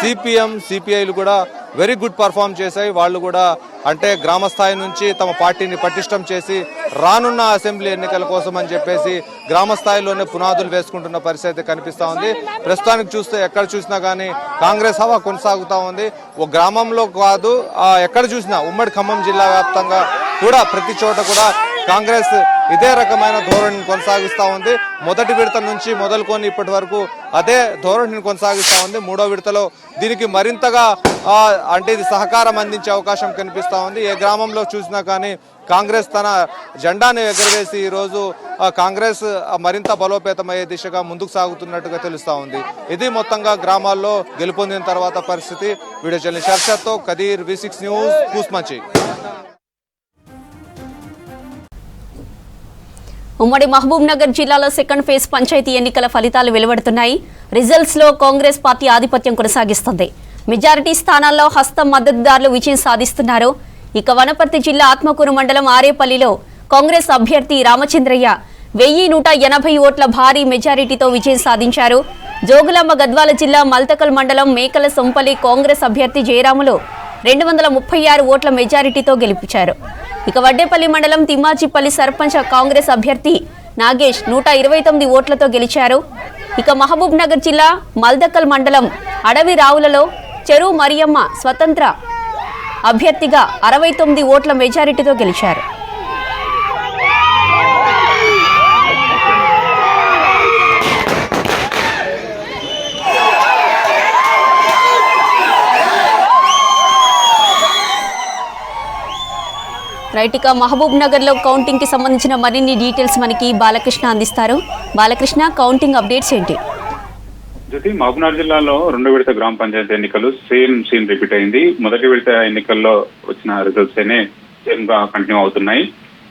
సిపిఎం సిపిఐలు కూడా వెరీ గుడ్ పర్ఫామ్ చేశాయి. వాళ్ళు కూడా అంటే గ్రామ స్థాయి నుంచి తమ పార్టీని పటిష్టం చేసి రానున్న అసెంబ్లీ ఎన్నికల కోసం అని చెప్పేసి గ్రామ స్థాయిలోనే పునాదులు వేసుకుంటున్న పరిస్థితి కనిపిస్తా ఉంది. ప్రస్తుతానికి చూస్తే ఎక్కడ చూసినా కానీ కాంగ్రెస్ హవా కొనసాగుతా ఉంది. ఒక గ్రామంలో కాదు, ఎక్కడ చూసినా ఉమ్మడి ఖమ్మం జిల్లా వ్యాప్తంగా కూడా ప్రతి చోట కూడా కాంగ్రెస్ ఇదే రకమైన ధోరణిని కొనసాగిస్తా ఉంది. మొదటి విడత నుంచి మొదలుకొని ఇప్పటి వరకు అదే ధోరణిని కొనసాగిస్తా ఉంది. మూడో విడతలో దీనికి మరింతగా అంటే ఇది సహకారం అందించే అవకాశం కనిపిస్తా ఉంది. ఏ గ్రామంలో చూసినా కానీ కాంగ్రెస్ తన జెండాను ఎగరవేసి ఈరోజు కాంగ్రెస్ మరింత బలోపేతమయ్యే దిశగా ముందుకు సాగుతున్నట్టుగా తెలుస్తా ఉంది. ఇది మొత్తంగా గ్రామాల్లో గెలుపొందిన తర్వాత పరిస్థితి. వీడియో జర్నలిస్ట్ షర్షత్తో కదీర్, V6 న్యూస్, కూస్మంచి. ఉమ్మడి మహబూబ్ నగర్ జిల్లాలో సెకండ్ ఫేజ్ పంచాయతీ ఎన్నికల ఫలితాలు వెలువడుతున్నాయి. రిజల్ట్స్ లో కాంగ్రెస్ పార్టీ ఆధిపత్యం కొనసాగిస్తుంది. మెజారిటీ స్థానాల్లో హస్తం మద్దతుదారులు విజయం సాధిస్తున్నారు. ఇక వనపర్తి జిల్లా ఆత్మకూరు మండలం ఆరేపల్లిలో కాంగ్రెస్ అభ్యర్థి రామచంద్రయ్య 1180 ఓట్ల భారీ మెజారిటీతో విజయం సాధించారు. జోగులాంబ గద్వాల జిల్లా మల్తకల్ మండలం మేకల సొంపల్లి కాంగ్రెస్ అభ్యర్థి జయరాములు 236 ఓట్ల మెజారిటీతో గెలిపించారు. ఇక వడ్డేపల్లి మండలం తిమ్మాజిపల్లి సర్పంచ్ కాంగ్రెస్ అభ్యర్థి నాగేష్ 129 ఓట్లతో గెలిచారు. ఇక మహబూబ్ నగర్ జిల్లా మల్దకల్ మండలం అడవి రావులలో చెరువు మరియమ్మ స్వతంత్ర అభ్యర్థిగా 69 ఓట్ల మెజారిటీతో గెలిచారు. రైట్, ఇక మహబూబ్ నగర్ లో కౌంటింగ్ కి సంబంధించిన మరిన్ని డీటెయిల్స్ మనకి బాలకృష్ణ అందిస్తారు. బాలకృష్ణ, కౌంటింగ్ అప్డేట్స్ ఏంటి? మహబూబ్నగర్ జిల్లాలో 2వ విడత గ్రామ పంచాయతీ ఎన్నికలు సేమ్ సీన్ రిపీట్ అయింది. మొదటి విడత ఎన్నికల్లో వచ్చిన రిజల్ట్స్ సేమ్ గా కంటిన్యూ అవుతున్నాయి.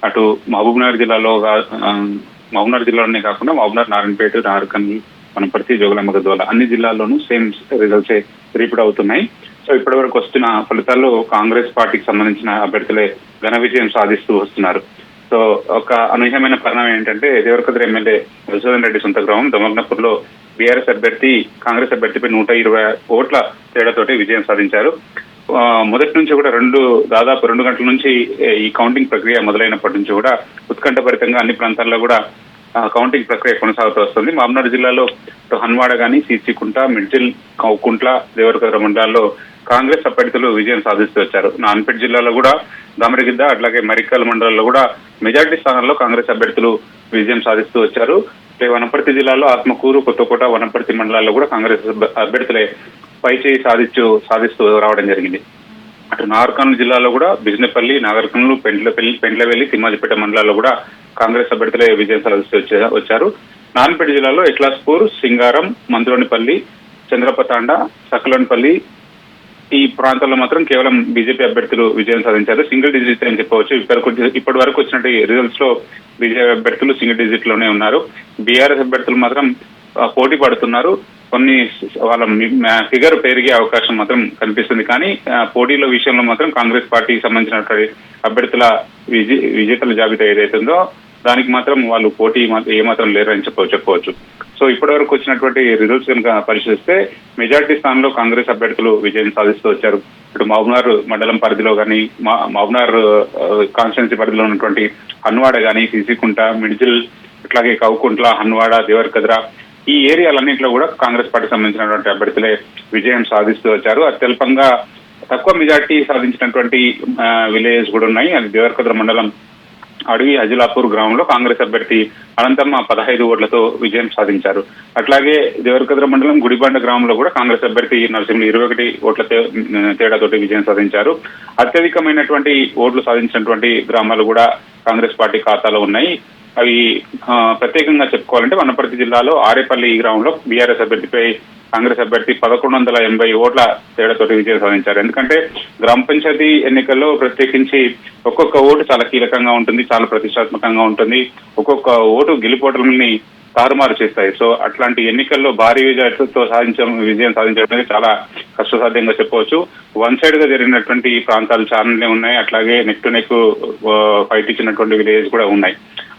అటు మహబూబ్నగర్ జిల్లాలోనే కాకుండా మహబూబ్నగర్, నారాయణపేట, నార్కల్, వనపర్తి, జోగులాంబ గద్వాల అన్ని జిల్లాల్లోనూ సేమ్ రిజల్ట్స్ రిపీట్ అవుతున్నాయి. సో ఇప్పటి వరకు వస్తున్న ఫలితాల్లో కాంగ్రెస్ పార్టీకి సంబంధించిన అభ్యర్థులే ఘన విజయం సాధిస్తూ వస్తున్నారు. సో ఒక అనూహ్యమైన పరిణామం ఏంటంటే దేవరకద్ర ఎమ్మెల్యే మధుసూదన్ రెడ్డి సొంత గ్రామం దమగ్నపూర్ లో బీఆర్ఎస్ అభ్యర్థి కాంగ్రెస్ అభ్యర్థిపై 120 ఓట్ల తేడాతోటి విజయం సాధించారు. మొదటి నుంచి కూడా దాదాపు 2 గంటల నుంచి ఈ కౌంటింగ్ ప్రక్రియ మొదలైనప్పటి నుంచి కూడా ఉత్కంఠభరితంగా అన్ని ప్రాంతాల్లో కూడా కౌంటింగ్ ప్రక్రియ కొనసాగుతూ వస్తుంది. మహబూబ్నగర్ జిల్లాలో హన్వాడ గాని, సీచికుంట, మిడ్జిల్, కౌకుంట్ల, దేవరకద్ర మండలాల్లో కాంగ్రెస్ అభ్యర్థులు విజయం సాధిస్తూ వచ్చారు. నారాయణపేట జిల్లాలో కూడా దామరగిద్ద, అట్లాగే మరికల్ మండలాల్లో కూడా మెజారిటీ స్థానాల్లో కాంగ్రెస్ అభ్యర్థులు విజయం సాధిస్తూ వచ్చారు. వనపర్తి జిల్లాలో ఆత్మకూరు, కొత్తకోట, వనపర్తి మండలాల్లో కూడా కాంగ్రెస్ అభ్యర్థులే పైచేయి సాధిస్తూ రావడం జరిగింది. అటు నాగర్కర్నూలు జిల్లాలో కూడా బిజినపల్లి, నాగర్కర్నూలు, పెండ్లవెల్లి, తిమ్మాజిపేట మండలాల్లో కూడా కాంగ్రెస్ అభ్యర్థులే విజయం సాధిస్తూ వచ్చారు. నారాయణపేట జిల్లాలో ఇట్లాస్పూర్, సింగారం, మందులోనిపల్లి, చంద్రపతాండ, సకలోనిపల్లి ఈ ప్రాంతాల్లో మాత్రం కేవలం బీజేపీ అభ్యర్థులు విజయం సాధించారు. సింగిల్ డిజిట్ అని చెప్పవచ్చు. ఇప్పటి వరకు వచ్చినట్టు రిజల్ట్స్ లో బీజేపీ అభ్యర్థులు సింగిల్ డిజిట్ లోనే ఉన్నారు. బీఆర్ఎస్ అభ్యర్థులు మాత్రం పోటీ పడుతున్నారు. కొన్ని వాళ్ళ ఫిగర్ పెరిగే అవకాశం మాత్రం కనిపిస్తుంది. కానీ పోటీల విషయంలో మాత్రం కాంగ్రెస్ పార్టీకి సంబంధించినటువంటి అభ్యర్థుల విజేతల జాబితా ఏదైతుందో దానికి మాత్రం వాళ్ళు పోటీ ఏమాత్రం లేరని చెప్పవచ్చు. సో ఇప్పటి వరకు వచ్చినటువంటి రిజల్ట్స్ కనుక పరిశీలిస్తే మెజారిటీ స్థానంలో కాంగ్రెస్ అభ్యర్థులు విజయం సాధిస్తూ వచ్చారు. ఇటు మహబూబ్నగర్ మండలం పరిధిలో కానీ మహబూబ్నగర్ కాన్స్టిట్యున్సీ పరిధిలో ఉన్నటువంటి హన్వాడ కానీ, సిసికుంట, మిడ్జిల్, అట్లాగే కౌకుంట్ల, హన్వాడ, దేవరకద్ర ఈ ఏరియాలన్నింటిలో కూడా కాంగ్రెస్ పార్టీకి సంబంధించినటువంటి అభ్యర్థులే విజయం సాధిస్తూ వచ్చారు. అత్యల్పంగా తక్కువ మెజార్టీ సాధించినటువంటి విలేజెస్ కూడా ఉన్నాయి. అది దేవరకద్ర మండలం అడవి హజిలాపూర్ గ్రామంలో కాంగ్రెస్ అభ్యర్థి అనంతమ్మ 15 ఓట్లతో విజయం సాధించారు. అట్లాగే దేవరకద్ర మండలం గుడిబండ గ్రామంలో కూడా కాంగ్రెస్ అభ్యర్థి నరసింహులు 21 ఓట్ల తేడాతోటి విజయం సాధించారు. అత్యధికమైనటువంటి ఓట్లు సాధించినటువంటి గ్రామాలు కూడా కాంగ్రెస్ పార్టీ ఖాతాలో ఉన్నాయి. అవి ప్రత్యేకంగా చెప్పుకోవాలంటే వనపర్తి జిల్లాలో ఆరేపల్లి ఈ గ్రామంలో బీఆర్ఎస్ అభ్యర్థిపై కాంగ్రెస్ అభ్యర్థి 1180 ఓట్ల తేడాతోటి విజయం సాధించారు. ఎందుకంటే గ్రామ పంచాయతీ ఎన్నికల్లో ప్రత్యేకించి ఒక్కొక్క ఓటు చాలా కీలకంగా ఉంటుంది, చాలా ప్రతిష్టాత్మకంగా ఉంటుంది. ఒక్కొక్క ఓటు గెలుపోటల్ని తారుమారు చేస్తాయి. సో అట్లాంటి ఎన్నికల్లో భారీ విజయంతో విజయం సాధించడం అనేది చాలా కష్టసాధ్యంగా చెప్పవచ్చు. వన్ సైడ్ గా జరిగినటువంటి ప్రాంతాలు చాలానే ఉన్నాయి. అట్లాగే నెక్ టు నెక్ ఫైట్ ఇచ్చినటువంటి విలేజ్ కూడా ఉన్నాయి.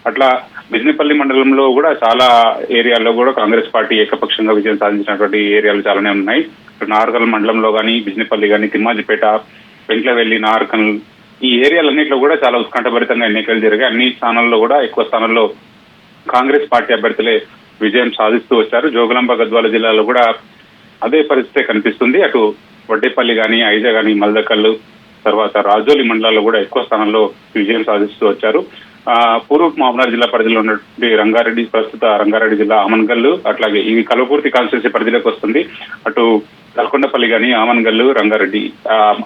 అట్లా బిజినపల్లి మండలంలో కూడా చాలా ఏరియాల్లో కూడా కాంగ్రెస్ పార్టీ ఏకపక్షంగా విజయం సాధించినటువంటి ఏరియాలు చాలానే ఉన్నాయి. నార్కల్ మండలంలో కానీ, బిజినపల్లి కానీ, తిమ్మాజిపేట, పెంట్లవెల్లి, నార్కల్ ఈ ఏరియాలన్నింటిలో కూడా చాలా ఉత్కంఠభరితంగా ఎన్నికలు జరిగాయి. అన్ని స్థానాల్లో కూడా ఎక్కువ స్థానాల్లో కాంగ్రెస్ పార్టీ అభ్యర్థులే విజయం సాధిస్తూ వచ్చారు. జోగులాంబ గద్వాల జిల్లాలో కూడా అదే పరిస్థితి కనిపిస్తుంది. అటు వడ్డేపల్లి కానీ, ఐజ కానీ, మల్దకల్లు, తర్వాత రాజోలి మండలాల్లో కూడా ఎక్కువ స్థానంలో విజయం సాధిస్తూ వచ్చారు. పూర్వ మహబూబ్నగర్ జిల్లా పరిధిలో ఉన్నటువంటి రంగారెడ్డి, ప్రస్తుత రంగారెడ్డి జిల్లా ఆమన్గల్లు, అట్లాగే ఇవి కల్వకుర్తి కాన్స్టిట్యున్సీ పరిధిలోకి వస్తుంది. అటు నల్కొండపల్లి కానీ, ఆమన్గల్లు, రంగారెడ్డి,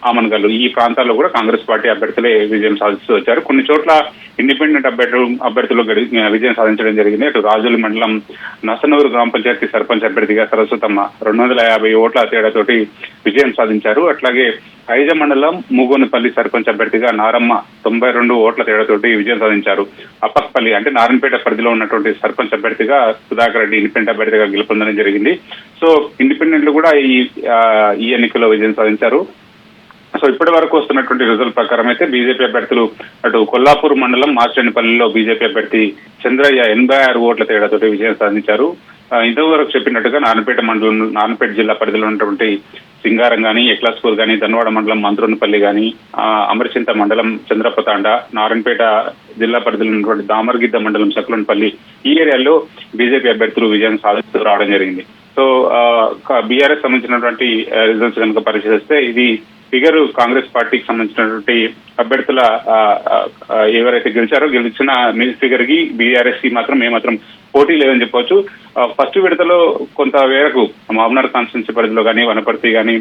ఆమన్గల్లు ఈ ప్రాంతాల్లో కూడా కాంగ్రెస్ పార్టీ అభ్యర్థులే విజయం సాధిస్తూ వచ్చారు. కొన్ని చోట్ల ఇండిపెండెంట్ అభ్యర్థులు విజయం సాధించడం జరిగింది. అటు రాజోలి మండలం నసనూరు గ్రామ పంచాయతీ సర్పంచ్ అభ్యర్థిగా సరస్వతమ్మ 250 ఓట్ల తేడాతోటి విజయం సాధించారు. అట్లాగే ఐజ మండలం మూగోనపల్లి సర్పంచ్ అభ్యర్థిగా నారమ్మ 92 ఓట్ల తేడాతోటి విజయం సాధించారు. అప్పక్పల్లి అంటే నారాయణపేట పరిధిలో ఉన్నటువంటి సర్పంచ్ అభ్యర్థిగా సుధాకర్ రెడ్డి ఇండిపెండెంట్ అభ్యర్థిగా గెలుపొందడం జరిగింది. సో ఇండిపెండెంట్లు కూడా ఈ ఎన్నికల్లో విజయం సాధించారు. సో ఇప్పటి వరకు వస్తున్నటువంటి రిజల్ట్ ప్రకారం అయితే బీజేపీ అభ్యర్థులు అటు కొల్లాపూర్ మండలం మాస్టేనిపల్లిలో బీజేపీ అభ్యర్థి చంద్రయ్య 86 ఓట్ల తేడాతోటి విజయం సాధించారు. ఇంతవరకు చెప్పినట్టుగా నారాయణపేట జిల్లా పరిధిలో ఉన్నటువంటి సింగారం కానీ, ఎక్లాస్పూర్ కానీ, ధన్వాడ మండలం మంత్రోనపల్లి కానీ, అమరచింత మండలం చంద్రపతాండ, నారాయణపేట జిల్లా పరిధిలో ఉన్నటువంటి దామర్గిద్ద మండలం సకులన్పల్లి ఈ ఏరియాల్లో బీజేపీ అభ్యర్థులు విజయం సాధిస్తూ రావడం జరిగింది. సో బీఆర్ఎస్ సంబంధించినటువంటి రిజల్ట్స్ కనుక పరిశీలిస్తే ఇది ఫిగర్ కాంగ్రెస్ పార్టీకి సంబంధించినటువంటి అభ్యర్థుల ఎవరైతే గెలిచిన ఫిగర్ కి బీఆర్ఎస్ కి మాత్రం ఏమాత్రం పోటీ లేదని చెప్పవచ్చు. ఫస్ట్ విడతలో కొంత మేరకు మహబూబ్నగర్ కాన్స్టిట్యున్సీ పరిధిలో కానీ, వనపర్తి కానీ,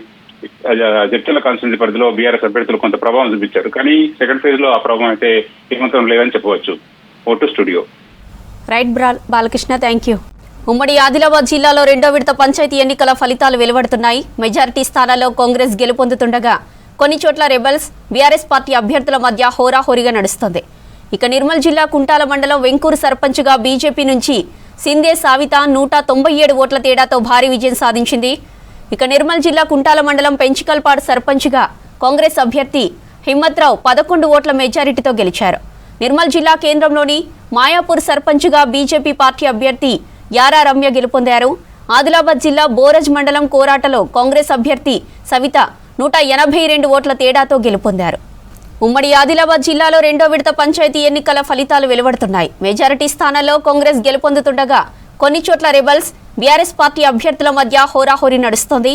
జడ్చర్ల కాన్స్టిట్యున్సీ పరిధిలో బీఆర్ఎస్ అభ్యర్థులు కొంత ప్రభావం చూపించారు. కానీ సెకండ్ ఫేజ్ లో ఆ ప్రభావం అయితే ఏమాత్రం లేదని చెప్పవచ్చు. Vote studio. Right Balakrishna, thank you. ఉమ్మడి ఆదిలాబాద్ జిల్లాలో 2వ విడత పంచాయతీ ఎన్నికల ఫలితాలు వెలువడుతున్నాయి. మెజారిటీ స్థానాల్లో కాంగ్రెస్ గెలుపొందుతుండగా కొన్ని చోట్ల రెబల్స్, బీఆర్ఎస్ పార్టీ అభ్యర్థుల మధ్య హోరాహోరీగా నడుస్తోంది. ఇక నిర్మల్ జిల్లా కుంటాల మండలం వెంకూరు సర్పంచ్గా బీజేపీ నుంచి సిందే సావిత 197 ఓట్ల తేడాతో భారీ విజయం సాధించింది. ఇక నిర్మల్ జిల్లా కుంటాల మండలం పెంచికల్పాడు సర్పంచ్గా కాంగ్రెస్ అభ్యర్థి హిమ్మత్రావు 11 ఓట్ల మెజారిటీతో గెలిచారు. నిర్మల్ జిల్లా కేంద్రంలోని మాయాపూర్ సర్పంచ్గా బీజేపీ పార్టీ అభ్యర్థి యారా రమ్య గెలుపొందారు. ఆదిలాబాద్ జిల్లా బోరజ్ మండలం కోరాటలో కాంగ్రెస్ అభ్యర్థి సవిత 182 ఓట్ల తేడాతో గెలుపొందారు. ఉమ్మడి ఆదిలాబాద్ జిల్లాలో 2వ విడత పంచాయతీ ఎన్నికల ఫలితాలు వెలువడుతున్నాయి. మెజారిటీ స్థానాల్లో కాంగ్రెస్ గెలుపొందుతుండగా కొన్ని చోట్ల రెబల్స్, బీఆర్ఎస్ పార్టీ అభ్యర్థుల మధ్య హోరాహోరీ నడుస్తోంది.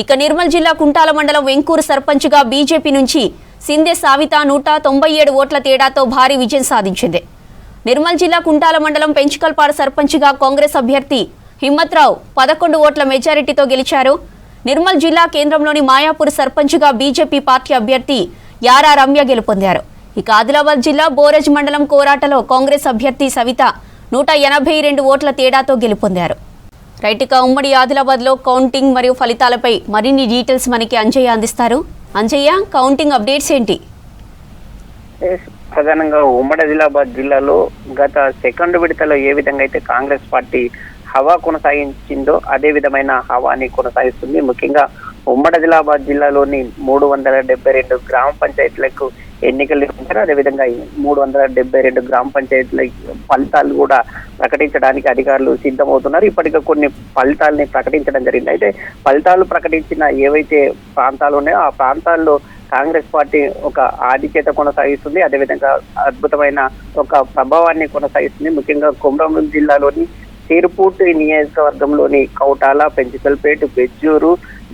ఇక నిర్మల్ జిల్లా కుంటాల మండలం వెంకూరు సర్పంచ్గా బీజేపీ నుంచి సిందే సావిత 197 ఓట్ల తేడాతో భారీ విజయం సాధించింది. నిర్మల్ జిల్లా కుంటాల మండలం పెంచికల్పాడు సర్పంచ్గా కాంగ్రెస్ అభ్యర్థి హిమ్మత్రావు 11 ఓట్ల మెజారిటీతో గెలిచారు. నిర్మల్ జిల్లా కేంద్రంలోని మాయాపూర్ సర్పంచ్గా బీజేపీ పార్టీ అభ్యర్థి యారా రమ్య గెలుపొందారు. ఇక ఆదిలాబాద్ జిల్లా బోరజ్ మండలం కోరాటలో కాంగ్రెస్ అభ్యర్థి సవిత 182 ఓట్ల తేడాతో గెలుపొందారు. రైట్గా ఉమ్మడి ఆదిలాబాద్లో కౌంటింగ్ మరియు ఫలితాలపై మరిన్ని డీటెయిల్స్ మనకి అంజయ్య అందిస్తారు. అంజయ్య, కౌంటింగ్ అప్డేట్స్ ఏంటి? ప్రధానంగా ఉమ్మడి ఆదిలాబాద్ జిల్లాలో గత సెకండ్ విడతలో ఏ విధంగా అయితే కాంగ్రెస్ పార్టీ హవా కొనసాగించిందో అదే విధమైన హవాని కొనసాగిస్తుంది. ముఖ్యంగా ఉమ్మడి ఆదిలాబాద్ జిల్లాలోని 372 గ్రామ పంచాయతీలకు ఎన్నికలు నిర్వహించారు. అదేవిధంగా 372 గ్రామ పంచాయతీల ఫలితాలు కూడా ప్రకటించడానికి అధికారులు సిద్ధమవుతున్నారు. ఇప్పటికే కొన్ని ఫలితాలని ప్రకటించడం జరిగింది. అయితే ఫలితాలు ప్రకటించిన ఏవైతే ప్రాంతాలు ఉన్నాయో ఆ ప్రాంతాల్లో కాంగ్రెస్ పార్టీ ఒక ఆధిక్యత కొనసాగిస్తుంది. అదేవిధంగా అద్భుతమైన ఒక ప్రభావాన్ని కొనసాగిస్తుంది. ముఖ్యంగా కొమరంభీం జిల్లాలోని సిర్పూర్ నియోజకవర్గంలోని కౌటాల, పెంచికల్పేట, బెజ్జూరు,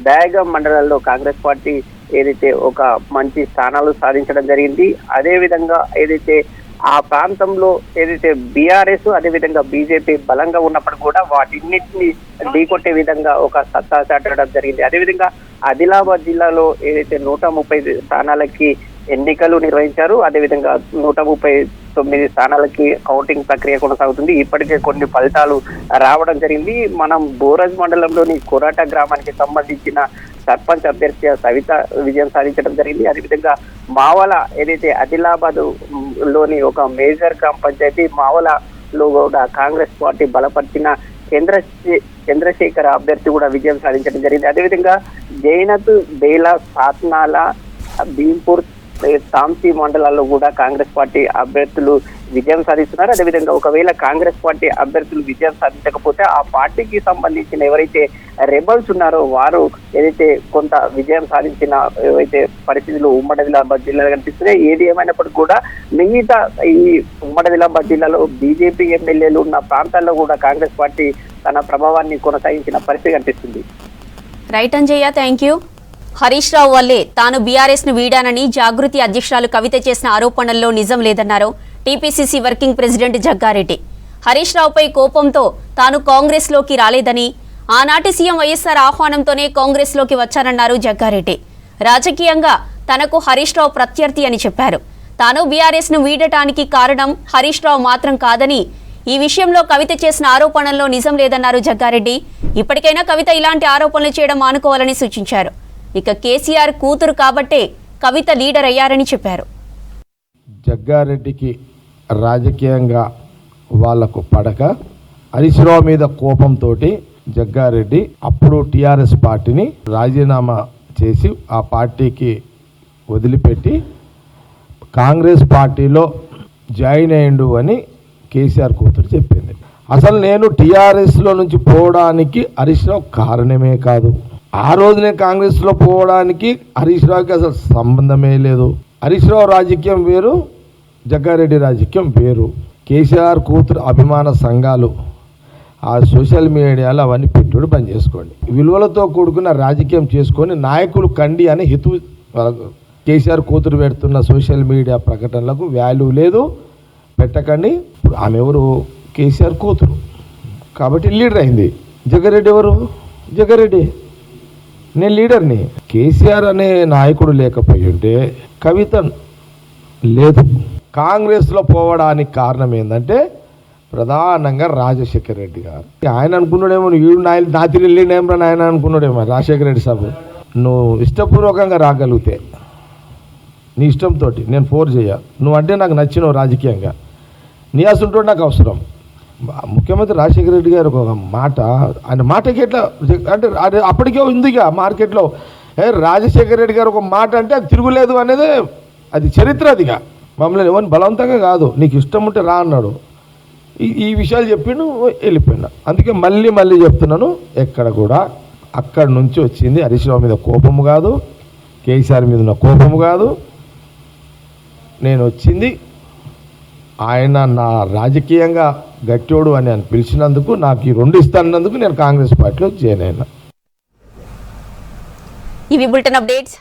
దయాగం మండలాల్లో కాంగ్రెస్ పార్టీ ఏదైతే ఒక మంచి స్థానాలు సాధించడం జరిగింది. అదేవిధంగా ఏదైతే ఆ ప్రాంతంలో ఏదైతే బీఆర్ఎస్ అదేవిధంగా బీజేపీ బలంగా ఉన్నప్పుడు కూడా వాటిన్నిటిని ఢీకొట్టే విధంగా ఒక సత్తా చాటడం జరిగింది. అదేవిధంగా ఆదిలాబాద్ జిల్లాలో ఏదైతే 130 స్థానాలకి ఎన్నికలు నిర్వహించారు. అదేవిధంగా 139 స్థానాలకి కౌంటింగ్ ప్రక్రియ కొనసాగుతుంది. ఇప్పటికే కొన్ని ఫలితాలు రావడం జరిగింది. మనం బోరజ్ మండలంలోని కొరాట గ్రామానికి సంబంధించిన సర్పంచ్ అభ్యర్థి సవిత విజయం సాధించడం జరిగింది. అదేవిధంగా మావల ఏదైతే ఆదిలాబాద్ లోని ఒక మేజర్ గ్రామ పంచాయతీ మావలలో కూడా కాంగ్రెస్ పార్టీ బలపరిచిన చంద్రశేఖర్ అభ్యర్థి కూడా విజయం సాధించడం జరిగింది. అదేవిధంగా జైనత్, బేలా, సాత్నాల, భీంపూర్, తాంసీ మండలాల్లో కూడా కాంగ్రెస్ పార్టీ అభ్యర్థులు విజయం సాధిస్తున్నారు. అదేవిధంగా ఒకవేళ కాంగ్రెస్ పార్టీ అభ్యర్థులు విజయం సాధించకపోతే ఆ పార్టీకి సంబంధించిన ఎవరైతే రెబల్స్ ఉన్నారో వారు ఏదైతే కొంత విజయం సాధించిన ఏవైతే పరిస్థితులు ఉమ్మడి ఆదిలాబాద్ జిల్లాలో కనిపిస్తున్నాయి. ఏది ఏమైనప్పటికీ కూడా మిగతా ఈ ఉమ్మడి ఆదిలాబాద్ జిల్లాలో బీజేపీ ఎమ్మెల్యేలు ఉన్న ప్రాంతాల్లో కూడా కాంగ్రెస్ పార్టీ తన ప్రభావాన్ని కొనసాగించిన పరిస్థితి కనిపిస్తుంది. Right Anjaiah, thank you. Harish Rao వల్లే తాను బీఆర్ఎస్ ను వీడానని జాగృతి అధ్యక్షురాలు కవిత చేసిన ఆరోపణల్లో నిజం లేదన్నారు TPCC working president Jagga Reddy. Harish రావుపై కోపంతో తాను కాంగ్రెస్ లోకి రాలేదని, ఆనాటి సీఎం వైఎస్ఆర్ ఆహ్వానంతోనే కాంగ్రెస్ లోకి వచ్చానన్నారు జగ్గారెడ్డి. రాజకీయంగా తనకు హరీష్ రావు ప్రత్యర్థి అని చెప్పారు. తాను బీఆర్ఎస్ ను వీడటానికి కారణం హరీష్ రావు మాత్రం కాదని, ఈ విషయంలో కవిత చేసిన ఆరోపణల్లో నిజం లేదన్నారు జగ్గారెడ్డి. ఇప్పటికైనా కవిత ఇలాంటి ఆరోపణలు చేయడం మానుకోవాలని సూచించారు. ఇక కేసీఆర్ కూతురు కాబట్టే కవిత లీడర్ అయ్యారని చెప్పారు. జగ్గారెడ్డికి రాజకీయంగా వాళ్లకు పడక హరీష్ రావు మీద కోపంతో జగ్గారెడ్డి అప్పుడు టీఆర్ఎస్ పార్టీని రాజీనామా చేసి ఆ పార్టీకి వదిలిపెట్టి కాంగ్రెస్ పార్టీలో జాయిన్ అయ్యిండు అని కేసీఆర్ కూతురు చెప్పింది. అసలు నేను టీఆర్ఎస్లో నుంచి పోవడానికి హరీష్ రావు కారణమే కాదు. ఆ రోజు నేను కాంగ్రెస్లో పోవడానికి హరీష్ రావుకి అసలు సంబంధమే లేదు. హరీష్ రావు రాజకీయం వేరు, జగ్గారెడ్డి రాజకీయం వేరు. కేసీఆర్ కూతురు అభిమాన సంఘాలు ఆ సోషల్ మీడియాలో అవన్నీ పెట్టుడు బంద్ చేసుకోండి. విలువలతో కూడుకున్న రాజకీయం చేసుకొని నాయకులు కండి అని హితు కేసీఆర్ కూతురు పెడుతున్న సోషల్ మీడియా ప్రకటనలకు వాల్యూ లేదు, పెట్టకండి. ఇప్పుడు ఆమె ఎవరు? కేసీఆర్ కూతురు కాబట్టి లీడర్ అయింది. జగ్గారెడ్డి ఎవరు? జగ్గారెడ్డి నేను లీడర్ని. కేసీఆర్ అనే నాయకుడు లేకపోయి ఉంటే కవిత లేదు. కాంగ్రెస్లో పోవడానికి కారణం ఏంటంటే ప్రధానంగా రాజశేఖర రెడ్డి గారు. ఆయన అనుకున్నాడేమో వీడు నా తిరిగి వెళ్ళిండేమో ఆయన అనుకున్నాడేమో రాజశేఖర రెడ్డి సాబు. నువ్వు ఇష్టపూర్వకంగా రాగలిగితే నీ ఇష్టంతో నేను ఫోర్స్ చేయ, నువ్వు అంటే నాకు నచ్చినావు రాజకీయంగా, నీ అసలు నాకు అవసరం. ముఖ్యమంత్రి రాజశేఖర రెడ్డి గారు ఒక మాట, ఆయన మాటకి ఎట్లా అంటే అప్పటికే ఉందిగా మార్కెట్లో, రాజశేఖర రెడ్డి గారు ఒక మాట అంటే అది తిరుగులేదు అనేది అది చరిత్ర. అదిగా మమ్మల్ని ఎవరిని బలవంతంగా కాదు, నీకు ఇష్టం ఉంటే రా అన్నాడు. ఈ విషయాలు చెప్పిండు, వెళ్ళిపోయినా. అందుకే మళ్ళీ చెప్తున్నాను, ఎక్కడ కూడా అక్కడి నుంచి వచ్చింది హరీష్ రావు మీద కోపము కాదు, కేసీఆర్ మీద ఉన్న కోపము కాదు. నేను వచ్చింది ఆయన నా రాజకీయంగా గట్టోడు అని పిలిచినందుకు, నాకు ఈ 2 ఇస్తానందుకు నేను కాంగ్రెస్ పార్టీలో జాయిన్ అయినా. ఇవి బులెటిన్ అప్డేట్స్.